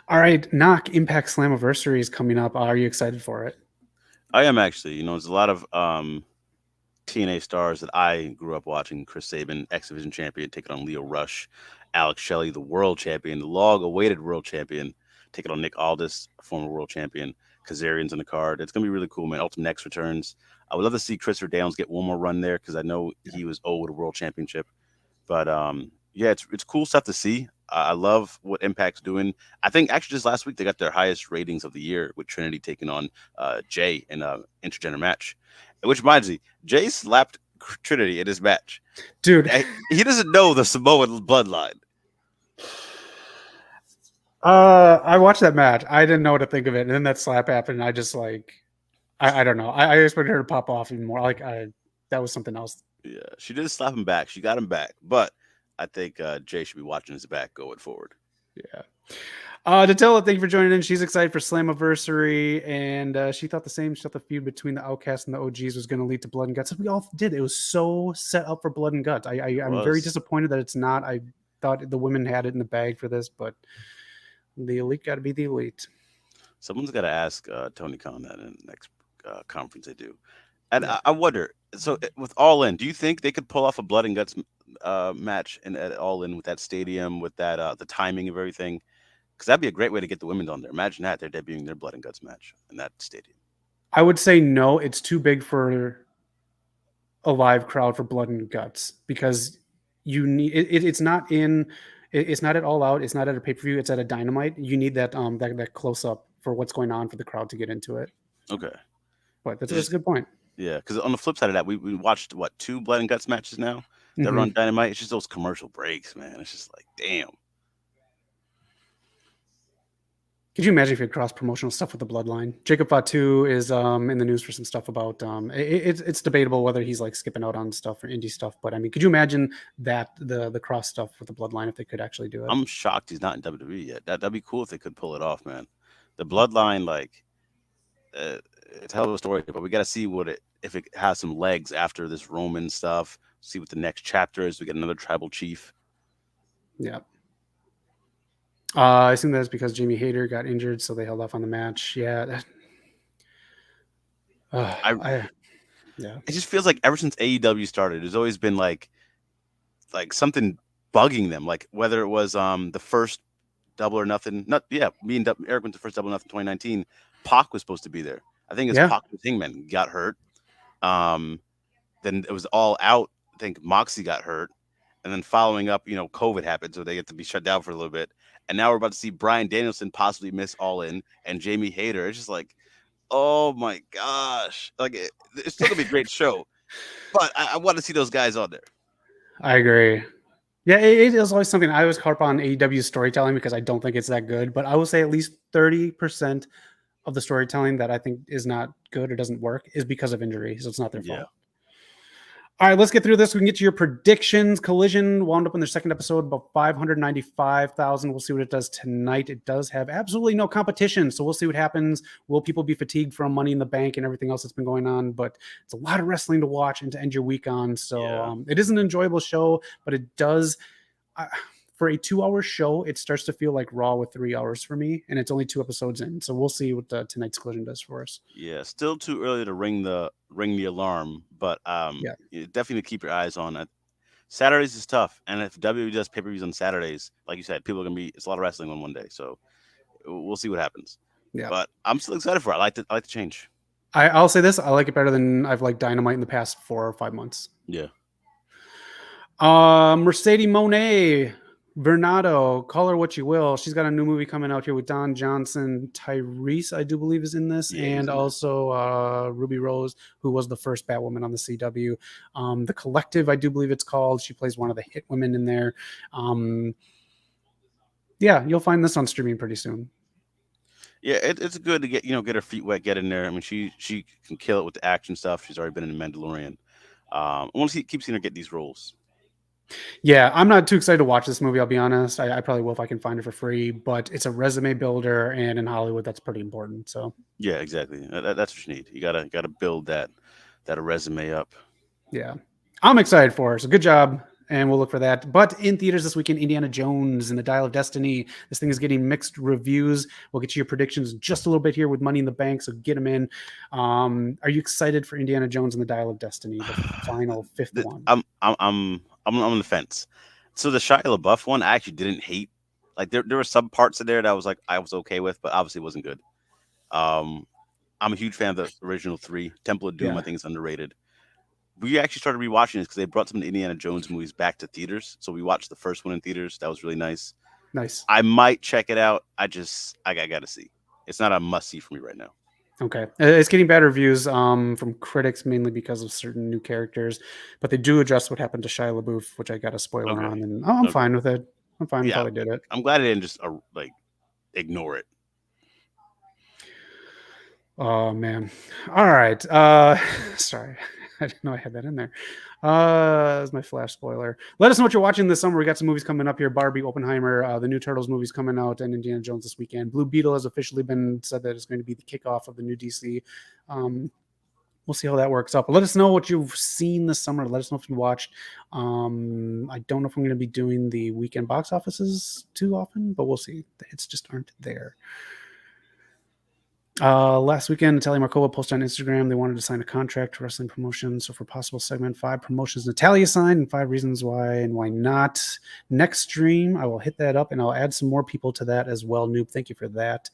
All right, Knock Impact Slammiversary is coming up. Are you excited for it? I am actually. You know, there's a lot of TNA stars that I grew up watching. Chris Sabin, X Division champion, taking on Leo Rush. Alex Shelley, the world champion, the long-awaited world champion, taking on Nick Aldis, former world champion. Kazarian's on the card. It's going to be really cool, man. Ultimate X returns. I would love to see Christopher Downs get one more run there because I know he was owed a world championship. But, yeah, it's cool stuff to see. I love what Impact's doing. I think actually just last week they got their highest ratings of the year with Trinity taking on Jay in an intergender match. Which reminds me, Jay slapped Trinity in his match. Dude. He doesn't know the Samoan bloodline. I watched that match. I didn't know what to think of it, and then that slap happened. And I just like, I don't know. I expected her to pop off even more. Like, that was something else. Yeah, she did slap him back. She got him back, but I think Jay should be watching his back going forward. Yeah. Datilla, thank you for joining in. She's excited for Slammiversary, and she thought the same. She thought the feud between the Outcasts and the OGs was going to lead to Blood and Guts. We all did. It was so set up for Blood and Guts. I'm very disappointed that it's not. I thought the women had it in the bag for this, but the elite got to be the elite. Someone's got to ask Tony Khan that in the next conference they do. And I wonder, so with All In, do you think they could pull off a Blood and Guts match and at All In with that stadium, with that the timing of everything? Because that'd be a great way to get the women on there. Imagine that they're debuting their Blood and Guts match in that stadium. I would say no. It's too big for a live crowd for Blood and Guts because you need it. It's not in. It's not at All Out. It's not at a pay per view. It's at a Dynamite. You need that that close up for what's going on for the crowd to get into it. Okay, but that's a good point. Yeah, because on the flip side of that, we watched what 2 Blood and Guts matches now that are on Dynamite. It's just those commercial breaks, man. It's just like, damn. Could you imagine if you had cross promotional stuff with the Bloodline? Jacob Fatu is in the news for some stuff about it's debatable whether he's like skipping out on stuff or indie stuff, but I mean, could you imagine that the cross stuff with the Bloodline if they could actually do it? I'm shocked he's not in WWE yet. That'd be cool if they could pull it off, man. The Bloodline, like, it's a hell of a story, but we got to see if it has some legs after this Roman stuff. See what the next chapter is. We get another tribal chief. Yeah. I assume that's because Jamie Hayter got injured, so they held off on the match. Yeah. Yeah. It just feels like ever since AEW started, there's always been like something bugging them. Like whether it was the first Double or Nothing. Me and Eric went to first Double or Nothing 2019. Pac was supposed to be there. I think it's Pac with Hangman got hurt. Then it was All Out. I think Moxie got hurt. And then following up, COVID happened, so they get to be shut down for a little bit. And now we're about to see Bryan Danielson possibly miss All In and Jamie Hayter. It's just like, oh my gosh. Like, it's still going to be a great show. But I want to see those guys on there. I agree. Yeah, it is always something I always harp on AEW's storytelling because I don't think it's that good. But I will say at least 30% of the storytelling that I think is not good or doesn't work is because of injury. So it's not their fault. All right, let's get through this. We can get to your predictions. Collision wound up in their second episode, about 595,000. We'll see what it does tonight. It does have absolutely no competition, so we'll see what happens. Will people be fatigued from Money in the Bank and everything else that's been going on? But it's a lot of wrestling to watch and to end your week on. So it is an enjoyable show, but it does... for a 2-hour show, it starts to feel like Raw with 3 hours for me, and it's only 2 episodes in. So we'll see what tonight's Collision does for us. Yeah, still too early to ring the alarm, but you definitely keep your eyes on it. Saturdays is tough, and if WWE does pay-per-views on Saturdays, like you said, people are gonna be. It's a lot of wrestling on one day, so we'll see what happens. Yeah, but I'm still excited for it. I like the change. I'll say this: I like it better than I've liked Dynamite in the past 4 or 5 months. Yeah. Mercedes Monet. Bernardo, call her what you will. She's got a new movie coming out here with Don Johnson. Tyrese, I do believe, is in this. And also Ruby Rose, who was the first Batwoman on the CW. The Collective, I do believe it's called. She plays one of the hit women in there. You'll find this on streaming pretty soon. Yeah, it's good to get her feet wet, get in there. I mean, she can kill it with the action stuff. She's already been in The Mandalorian. I want to keep seeing her get these roles. Yeah, I'm not too excited to watch this movie, I'll be honest. I probably will if I can find it for free, but it's a resume builder, and in Hollywood, that's pretty important. So yeah, exactly. That's what you need. You gotta build that resume up. Yeah, I'm excited for her. So good job, and we'll look for that. But in theaters this weekend, Indiana Jones and the Dial of Destiny. This thing is getting mixed reviews. We'll get you your predictions in just a little bit here with Money in the Bank, so get them in. Are you excited for Indiana Jones and the Dial of Destiny, the final 5th one? I'm on the fence. So the Shia LaBeouf one, I actually didn't hate. Like there were some parts in there that I was okay with, but obviously it wasn't good. I'm a huge fan of the original 3. Temple of Doom, I think, is underrated. We actually started rewatching this because they brought some of the Indiana Jones movies back to theaters. So we watched the first one in theaters. That was really nice. Nice. I might check it out. I got to see. It's not a must see for me right now. Okay. It's getting bad reviews from critics, mainly because of certain new characters, but they do address what happened to Shia LaBeouf, which I got a spoiler on, and I'm fine with it. I'm fine with how they did it. I'm glad it didn't just ignore it. Oh man. All right. Sorry. I didn't know I had that in there. That's my flash spoiler. Let us know what you're watching this summer. We got some movies coming up here. Barbie, Oppenheimer, the new Turtles movies coming out, and Indiana Jones this weekend. Blue Beetle has officially been said that it's going to be the kickoff of the new DC. We'll see how that works out. But let us know what you've seen this summer. Let us know if you watched. I don't know if I'm going to be doing the weekend box offices too often, but we'll see. The hits just aren't there. Last weekend, Natalia Markova posted on Instagram they wanted to sign a contract to wrestling promotion. So for possible segment, 5 promotions Natalia signed and 5 reasons why and why not. Next stream, I will hit that up and I'll add some more people to that as well. Noob, thank you for that.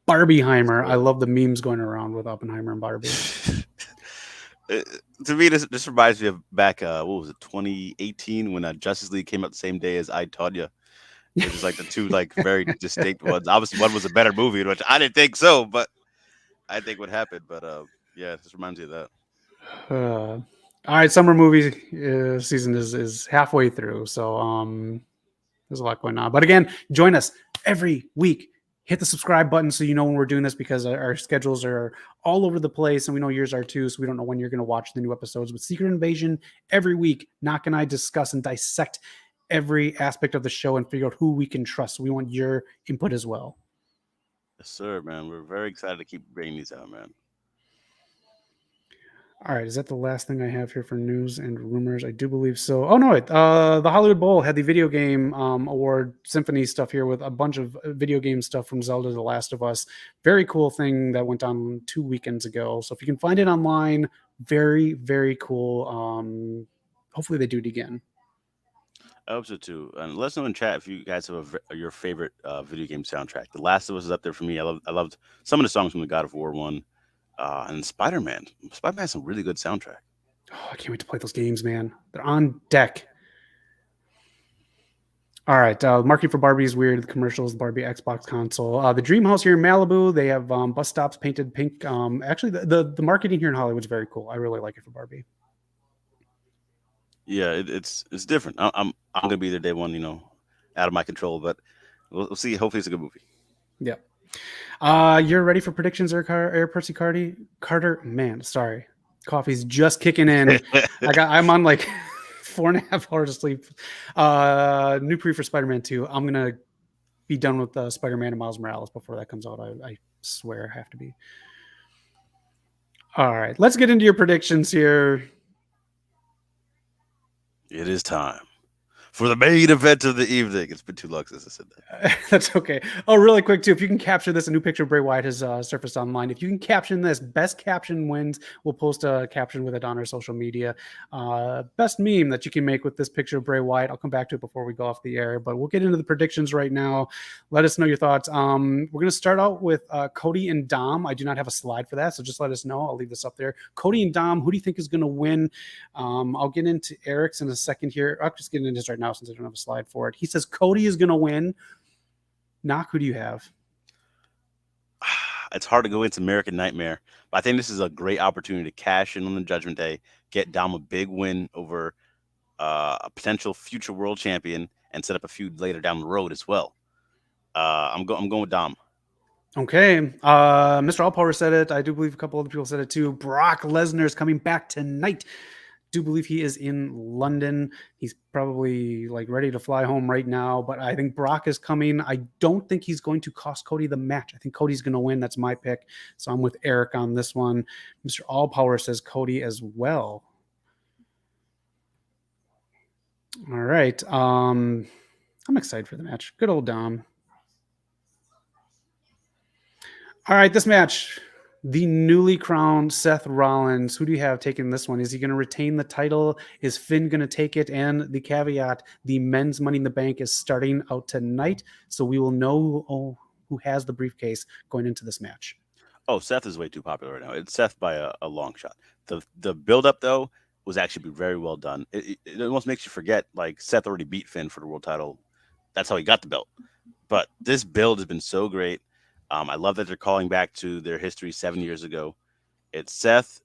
Barbieheimer. I love the memes going around with Oppenheimer and Barbie. To me, this reminds me of back, what was it, 2018 when Justice League came out the same day as I, Tonya. Which is like the two like very distinct ones. Obviously, one was a better movie, which I didn't think so, but I think what happened. But yeah, this reminds me of that. All right, summer movie season is halfway through, so there's a lot going on. But again, join us every week. Hit the subscribe button so you know when we're doing this because our schedules are all over the place and we know yours are too. So we don't know when you're going to watch the new episodes. But Secret Invasion every week, Knock and I discuss and dissect every aspect of the show and figure out who we can trust. So we want your input as well. Yes, sir, man. We're very excited to keep bringing these out, man. All right, is that the last thing I have here for news and rumors? I do believe so. Oh no, the Hollywood Bowl had the video game award symphony stuff here with a bunch of video game stuff from Zelda: The Last of Us. Very cool thing that went on 2 weekends ago. So if you can find it online, very, very cool. Hopefully they do it again. I hope so too. And let us know in chat if you guys have your favorite video game soundtrack. The Last of Us is up there for me. I loved some of the songs from the God of War one, and Spider-Man. Spider-Man has some really good soundtrack. Oh, I can't wait to play those games, man. They're on deck. All right, marketing for Barbie is weird. The commercials, the Barbie Xbox console. The Dream House here in Malibu, they have bus stops painted pink. Actually, the marketing here in Hollywood is very cool. I really like it for Barbie. Yeah, it's different. I'm gonna be there day one, out of my control, but we'll see. Hopefully, it's a good movie. Yeah. You're ready for predictions, Air Percy Carter? Man, sorry, coffee's just kicking in. I'm on like 4.5 hours of sleep. New pre for Spider-Man 2. I'm gonna be done with Spider-Man and Miles Morales before that comes out. I swear I have to be. All right, let's get into your predictions here. It is time for the main event of the evening. It's been too long since I said that. That's okay. Oh, really quick, too. If you can capture this, a new picture of Bray Wyatt has surfaced online. If you can caption this, best caption wins. We'll post a caption with it on our social media. Best meme that you can make with this picture of Bray Wyatt. I'll come back to it before we go off the air, but we'll get into the predictions right now. Let us know your thoughts. We're going to start out with Cody and Dom. I do not have a slide for that, so just let us know. I'll leave this up there. Cody and Dom, who do you think is going to win? I'll get into Eric's in a second here. I'll just get into this right now since I don't have a slide for it. He says Cody is going to win. Knock, who do you have? It's hard to go into American Nightmare, but I think this is a great opportunity to cash in on the Judgment Day, get Dom a big win over a potential future world champion, and set up a feud later down the road as well. I'm going with Dom. Okay. Mr. Allpower said it. I do believe a couple other people said it too. Brock Lesnar is coming back tonight. Do believe he is in London. He's probably like ready to fly home right now, but I think Brock is coming. I don't think he's going to cost Cody the match. I think Cody's going to win. That's my pick. So I'm with Eric on this one. Mr. Allpower says Cody as well. All right. I'm excited for the match. Good old Dom. All right, this match. The newly crowned Seth Rollins. Who do you have taking this one? Is he going to retain the title? Is Finn going to take it? And the caveat, the men's Money in the Bank is starting out tonight. So we will know who has the briefcase going into this match. Oh, Seth is way too popular right now. It's Seth by a long shot. The build-up, though, was actually very well done. It almost makes you forget, like, Seth already beat Finn for the world title. That's how he got the belt. But this build has been so great. I love that they're calling back to their history 7 years ago. It's Seth,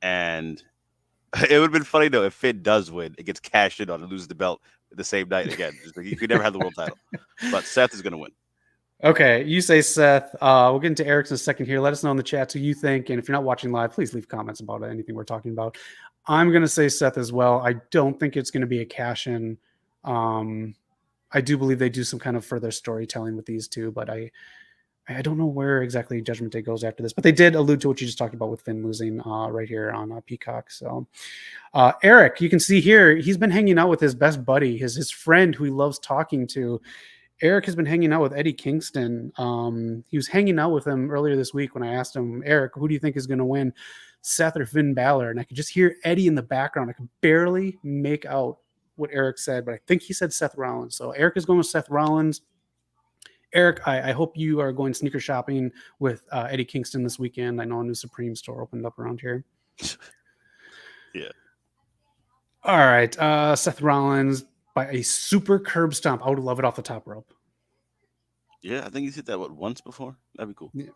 and it would have been funny, though, if Finn does win, it gets cashed in on and loses the belt the same night again. Just like, you could never have the world title. But Seth is going to win. Okay, you say Seth. We'll get into Eric's in a second here. Let us know in the chat who you think, and if you're not watching live, please leave comments about anything we're talking about. I'm gonna say Seth as well. I don't think it's gonna be a cash in. I do believe they do some kind of further storytelling with these two, but I don't know where exactly Judgment Day goes after this. But they did allude to what you just talked about with Finn losing right here on Peacock. So Eric, you can see here he's been hanging out with his best buddy, his friend who he loves talking to. Eric has been hanging out with Eddie Kingston. He was hanging out with him earlier this week when I asked him, Eric, who do you think is going to win, Seth or Finn Balor? And I could just hear Eddie in the background. I could barely make out what Eric said, but I think he said Seth Rollins. So Eric is going with Seth Rollins. Eric, I hope you are going sneaker shopping with Eddie Kingston this weekend. I know a new Supreme store opened up around here. Yeah. All right. Seth Rollins by a super curb stomp. I would love it off the top rope. Yeah, I think he's hit that once before. That'd be cool. Yeah.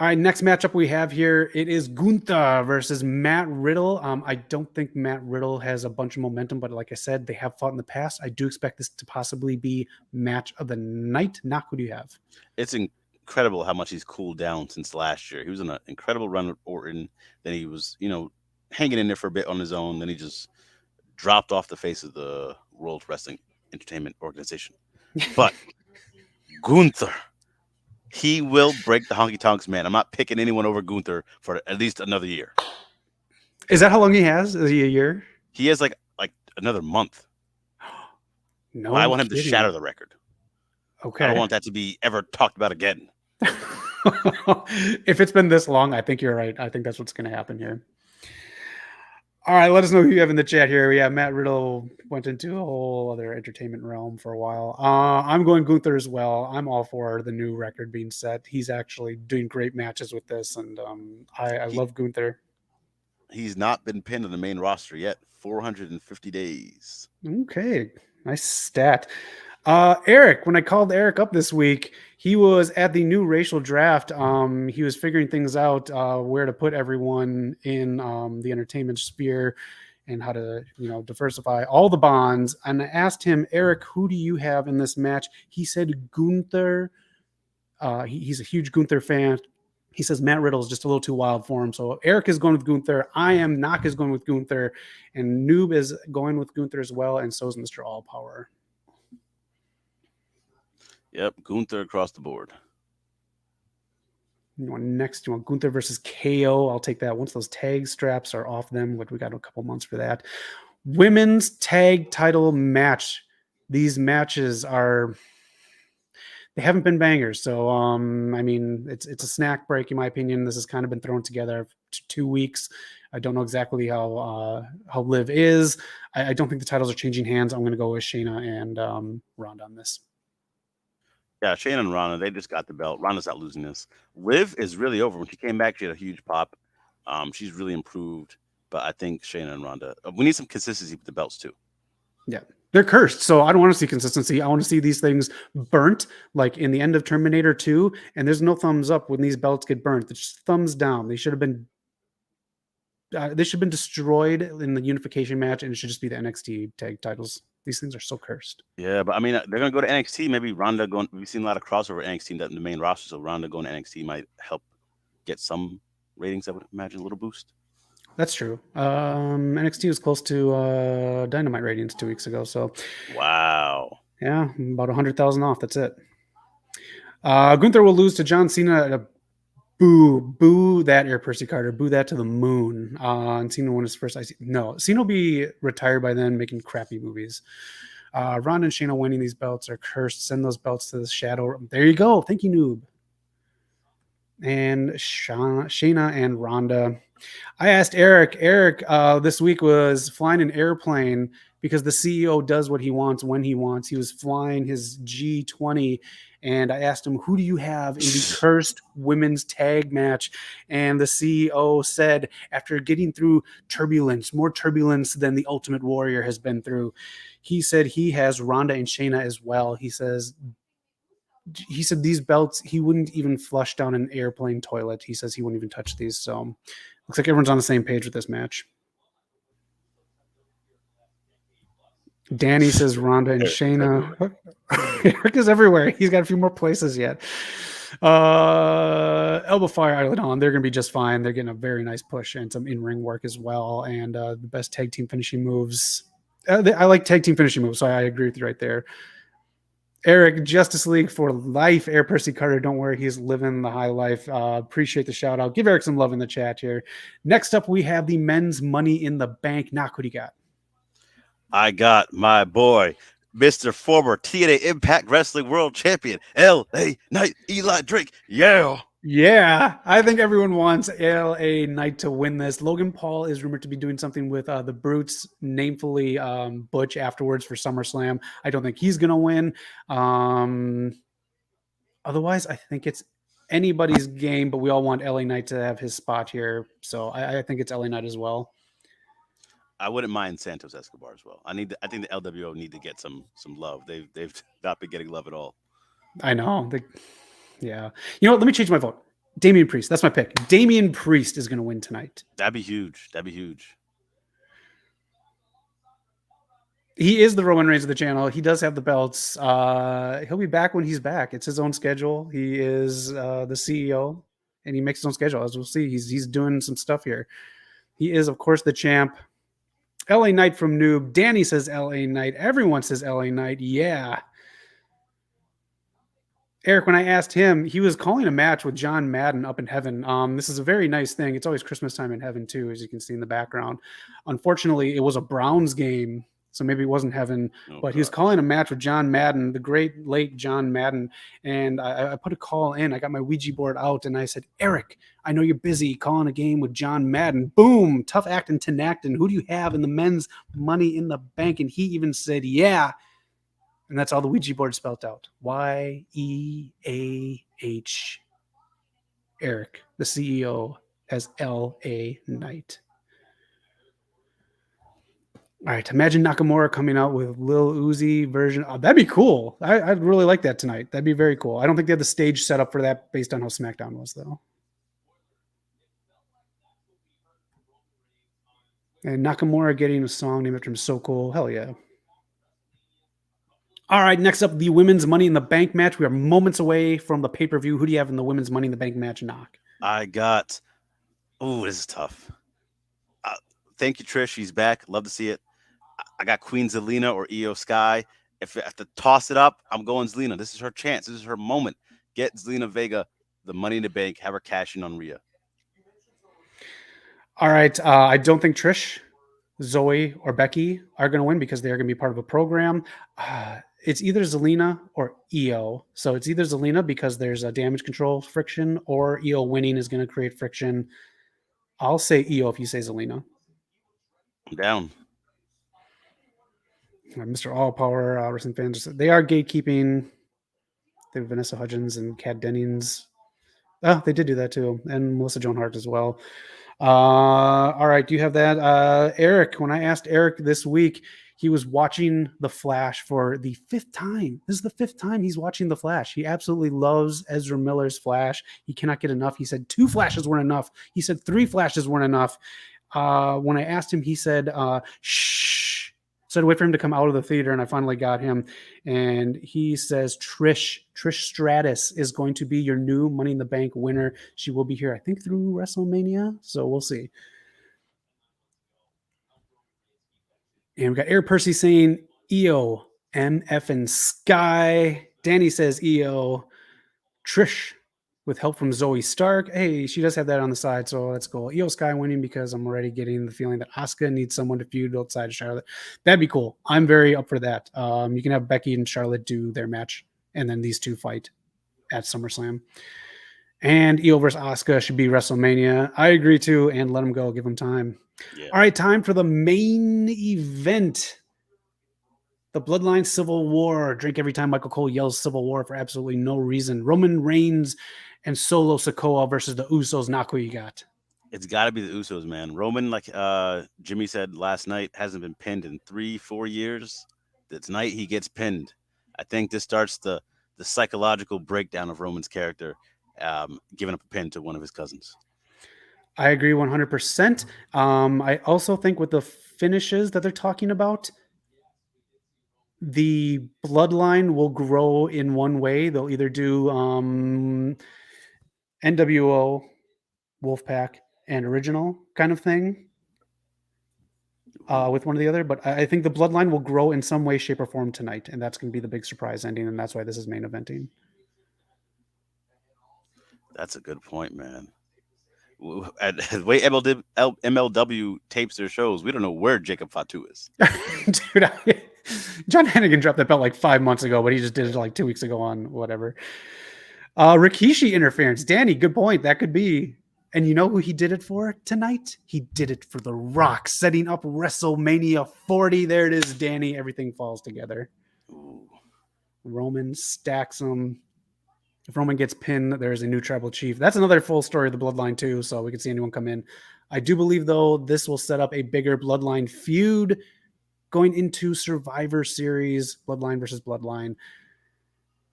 All right, next matchup we have here, it is Gunther versus Matt Riddle. I don't think Matt Riddle has a bunch of momentum, but like I said, they have fought in the past. I do expect this to possibly be match of the night. Knock, who do you have? It's incredible how much he's cooled down since last year. He was in an incredible run with Orton. Then he was, hanging in there for a bit on his own. Then he just dropped off the face of the World Wrestling Entertainment Organization. But Gunther, he will break the honky tonks, man. I'm not picking anyone over Gunther for at least another year. Is that how long he has? Is he a year? He has like another month. No, but I want him to shatter the record. Okay. I don't want that to be ever talked about again. If it's been this long, I think you're right. I think that's what's going to happen here. All right, let us know who you have in the chat here. Yeah, Matt Riddle went into a whole other entertainment realm for a while. I'm going Gunther as well. I'm all for the new record being set. He's actually doing great matches with this, and I love Gunther. He's not been pinned on the main roster yet. 450 days. Okay, nice stat. Eric, when I called Eric up this week, he was at the new racial draft. He was figuring things out, where to put everyone in the entertainment sphere and how to, diversify all the bonds. And I asked him, Eric, who do you have in this match? He said Gunther. He's a huge Gunther fan. He says Matt Riddle is just a little too wild for him. So Eric is going with Gunther. Knock is going with Gunther. And Noob is going with Gunther as well. And so is Mr. All Power. Yep, Gunther across the board. You want Gunther versus KO. I'll take that once those tag straps are off them, but we got a couple months for that. Women's tag title match. These matches they haven't been bangers. So, it's a snack break, in my opinion. This has kind of been thrown together for 2 weeks. I don't know exactly how Liv is. I don't think the titles are changing hands. I'm going to go with Shayna and Ronda on this. Yeah, Shayna and Ronda, they just got the belt. Ronda's not losing this. Liv is really over. When she came back, she had a huge pop. She's really improved. But I think Shayna and Ronda, we need some consistency with the belts too. Yeah, they're cursed. So I don't want to see consistency. I want to see these things burnt, like in the end of Terminator 2. And there's no thumbs up when these belts get burnt. It's just thumbs down. They should have been destroyed in the unification match, and it should just be the NXT tag titles. These things are so cursed. Yeah, but they're going to go to NXT. Maybe Ronda going. We've seen a lot of crossover NXT in the main roster, so Ronda going to NXT might help get some ratings. I would imagine a little boost. That's true. NXT was close to Dynamite ratings 2 weeks ago. So, wow. Yeah, about 100,000 off. That's it. Gunther will lose to John Cena at a boo that Air Percy Carter, boo that to the moon. And Cena won his first IC. No, Cena will be retired by then, making crappy movies. Ronda and Shayna winning these belts are cursed. Send those belts to the shadow. There you go. Thank you, Noob. And Shayna and Ronda. I asked Eric. Eric this week was flying an airplane because the CEO does what he wants when he wants. He was flying his G20, and I asked him, who do you have in the cursed women's tag match? And the CEO said, after getting through turbulence, more turbulence than the Ultimate Warrior has been through, he said he has Ronda and Shayna as well. He said these belts, he wouldn't even flush down an airplane toilet. He says he wouldn't even touch these. So looks like everyone's on the same page with this match. Danny says Ronda and Eric is everywhere. Shayna. Eric is everywhere. He's got a few more places yet. Elbow Fire Island on. They're going to be just fine. They're getting a very nice push and some in-ring work as well. And the best tag team finishing moves. I like tag team finishing moves, so I agree with you right there. Eric, Justice League for life. Air Percy Carter, don't worry, he's living the high life. Appreciate the shout out. Give Eric some love in the chat here. Next up, we have the men's Money in the Bank. Knock, what do you got? I got my boy, Mr. former TNA Impact Wrestling World Champion, L.A. Knight, Eli Drake. Yeah. Yeah, I think everyone wants LA Knight to win this. Logan Paul is rumored to be doing something with the Brutes, namefully Butch, afterwards for SummerSlam. I don't think he's going to win. Otherwise, I think it's anybody's game, but we all want LA Knight to have his spot here. So I think it's LA Knight as well. I wouldn't mind Santos Escobar as well. I think the LWO need to get some love. They've not been getting love at all. I know. Yeah. You know what? Let me change my vote. Damian Priest. That's my pick. Damian Priest is going to win tonight. That'd be huge. He is the Roman Reigns of the channel. He does have the belts. He'll be back when he's back. It's his own schedule. He is the CEO, and he makes his own schedule. As we'll see, he's doing some stuff here. He is, of course, the champ. LA Knight from Noob. Danny says LA Knight. Everyone says LA Knight. Yeah. Eric, when I asked him, he was calling a match with John Madden up in heaven. This is a very nice thing. It's always Christmas time in heaven, too, as you can see in the background. Unfortunately, it was a Browns game, so maybe it wasn't heaven. But he was calling a match with John Madden, the great late John Madden. And I put a call in. I got my Ouija board out, and I said, Eric, I know you're busy calling a game with John Madden. Boom, tough acting, Tinactin. Who do you have in the men's Money in the Bank? And he even said, yeah. And that's all the Ouija board spelled out. Y-E-A-H. Eric, the CEO, as L.A. Knight. All right, imagine Nakamura coming out with Lil Uzi version. Oh, that'd be cool. I'd really like that tonight. That'd be very cool. I don't think they had the stage set up for that based on how SmackDown was, though. And Nakamura getting a song named after him is so cool. Hell yeah. All right, next up, the women's Money in the Bank match. We are moments away from the pay-per-view. Who do you have in the women's Money in the Bank match, Knock? I got, this is tough. Thank you, Trish. She's back. Love to see it. I got Queen Zelina or Io Sky. If I have to toss it up, I'm going Zelina. This is her chance. This is her moment. Get Zelina Vega the Money in the Bank. Have her cash in on Rhea. All right. I don't think Trish, Zoe, or Becky are going to win because they are going to be part of a program. It's either Zelina or Io. So it's either Zelina because there's a damage control friction, or Io winning is going to create friction. I'll say Io if you say Zelina. I'm down. Mr. All Power Wrestling fans, they are gatekeeping. They have Vanessa Hudgens and Kat Dennings. Oh, they did do that too. And Melissa Joan Hart as well. All right. Do you have that? Eric, when I asked Eric this week, he was watching The Flash for the 5th time. This is the 5th time he's watching The Flash. He absolutely loves Ezra Miller's Flash. He cannot get enough. He said 2 flashes weren't enough. He said 3 flashes weren't enough. When I asked him, he said, shh. So I'd wait for him to come out of the theater, and I finally got him. And he says, Trish Stratus is going to be your new Money in the Bank winner. She will be here, I think, through WrestleMania. So we'll see. And we got Air Percy saying Io, MF and Sky. Danny says Io. Trish with help from Zoe Stark. Hey, she does have that on the side, so let's go. Io Sky winning because I'm already getting the feeling that Asuka needs someone to feud outside of Charlotte. That'd be cool. I'm very up for that. You can have Becky and Charlotte do their match, and then these two fight at SummerSlam. And Io versus Asuka should be WrestleMania. I agree too, and let them go. Give them time. Yeah. All right, time for the main event. The Bloodline Civil War. Drink every time Michael Cole yells Civil War for absolutely no reason. Roman Reigns and Solo Sikoa versus the Usos. Knock, who you got? It's got to be the Usos, man. Roman, like Jimmy said last night, hasn't been pinned in 3-4 years. Tonight he gets pinned. I think this starts the psychological breakdown of Roman's character, giving up a pin to one of his cousins. I agree 100%. I also think with the finishes that they're talking about, the Bloodline will grow in one way. They'll either do NWO, Wolfpack, and Original kind of thing with one or the other. But I think the Bloodline will grow in some way, shape, or form tonight, and that's going to be the big surprise ending, and that's why this is main eventing. That's a good point, man. At the way MLW tapes their shows, we don't know where Jacob Fatu is. Dude, John Hennigan dropped that belt like 5 months ago, but he just did it like 2 weeks ago on whatever. Rikishi interference. Danny, good point. That could be. And you know who he did it for tonight? He did it for The Rock, setting up WrestleMania 40. There it is, Danny. Everything falls together. Ooh. Roman stacks him. If Roman gets pinned, there's a new tribal chief. That's another full story of the Bloodline too, so we can see anyone come in. I do believe, though, this will set up a bigger Bloodline feud going into Survivor Series, Bloodline versus Bloodline.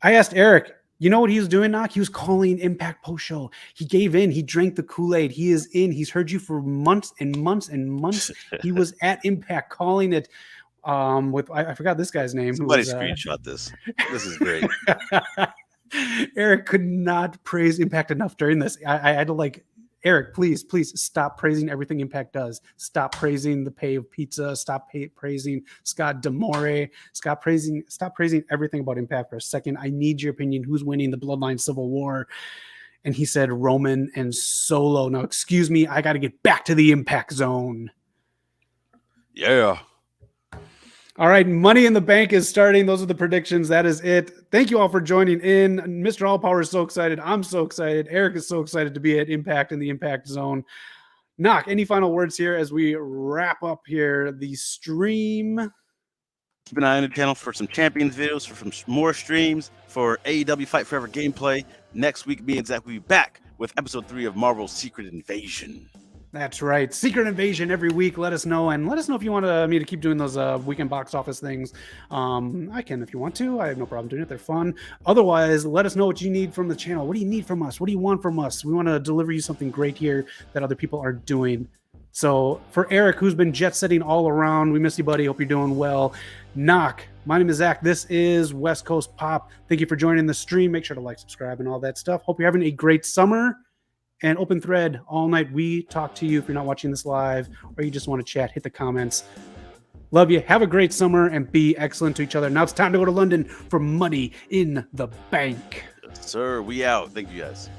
I asked Eric, you know what he was doing, Knock? He was calling Impact post-show. He gave in. He drank the Kool-Aid. He is in. He's heard you for months and months and months. He was at Impact calling it with, I forgot this guy's name. Somebody screenshot this. This is great. Eric could not praise Impact enough during this. I had to like, Eric, please stop praising everything Impact does. Stop praising the pay of pizza. Stop praising Scott D'Amore. Stop praising everything about Impact for a second. I need your opinion. Who's winning the Bloodline Civil War? And he said Roman and Solo. Now, excuse me, I got to get back to the Impact Zone. Yeah. All right, Money in the Bank is starting. Those are the predictions. That is it. Thank you all for joining in. Mr. All Power is so excited. I'm so excited. Eric is so excited to be at Impact in the Impact Zone. Knock, any final words here as we wrap up here the stream? Keep an eye on the channel for some Champions videos, for some more streams, for AEW Fight Forever gameplay. Next week, me and Zach will be back with episode 3 of Marvel's Secret Invasion. That's right. Secret Invasion every week. Let us know. And let us know if you want me to keep doing those weekend box office things. I can if you want to. I have no problem doing it. They're fun. Otherwise, let us know what you need from the channel. What do you need from us? What do you want from us? We want to deliver you something great here that other people are doing. So for Eric, who's been jet setting all around, we miss you, buddy. Hope you're doing well. Knock. My name is Zach. This is West Coast Pop. Thank you for joining the stream. Make sure to like, subscribe, and all that stuff. Hope you're having a great summer. And open thread all night. We talk to you if you're not watching this live or you just want to chat. Hit the comments. Love you. Have a great summer and be excellent to each other. Now it's time to go to London for Money in the Bank. Yes, sir. We out. Thank you, guys.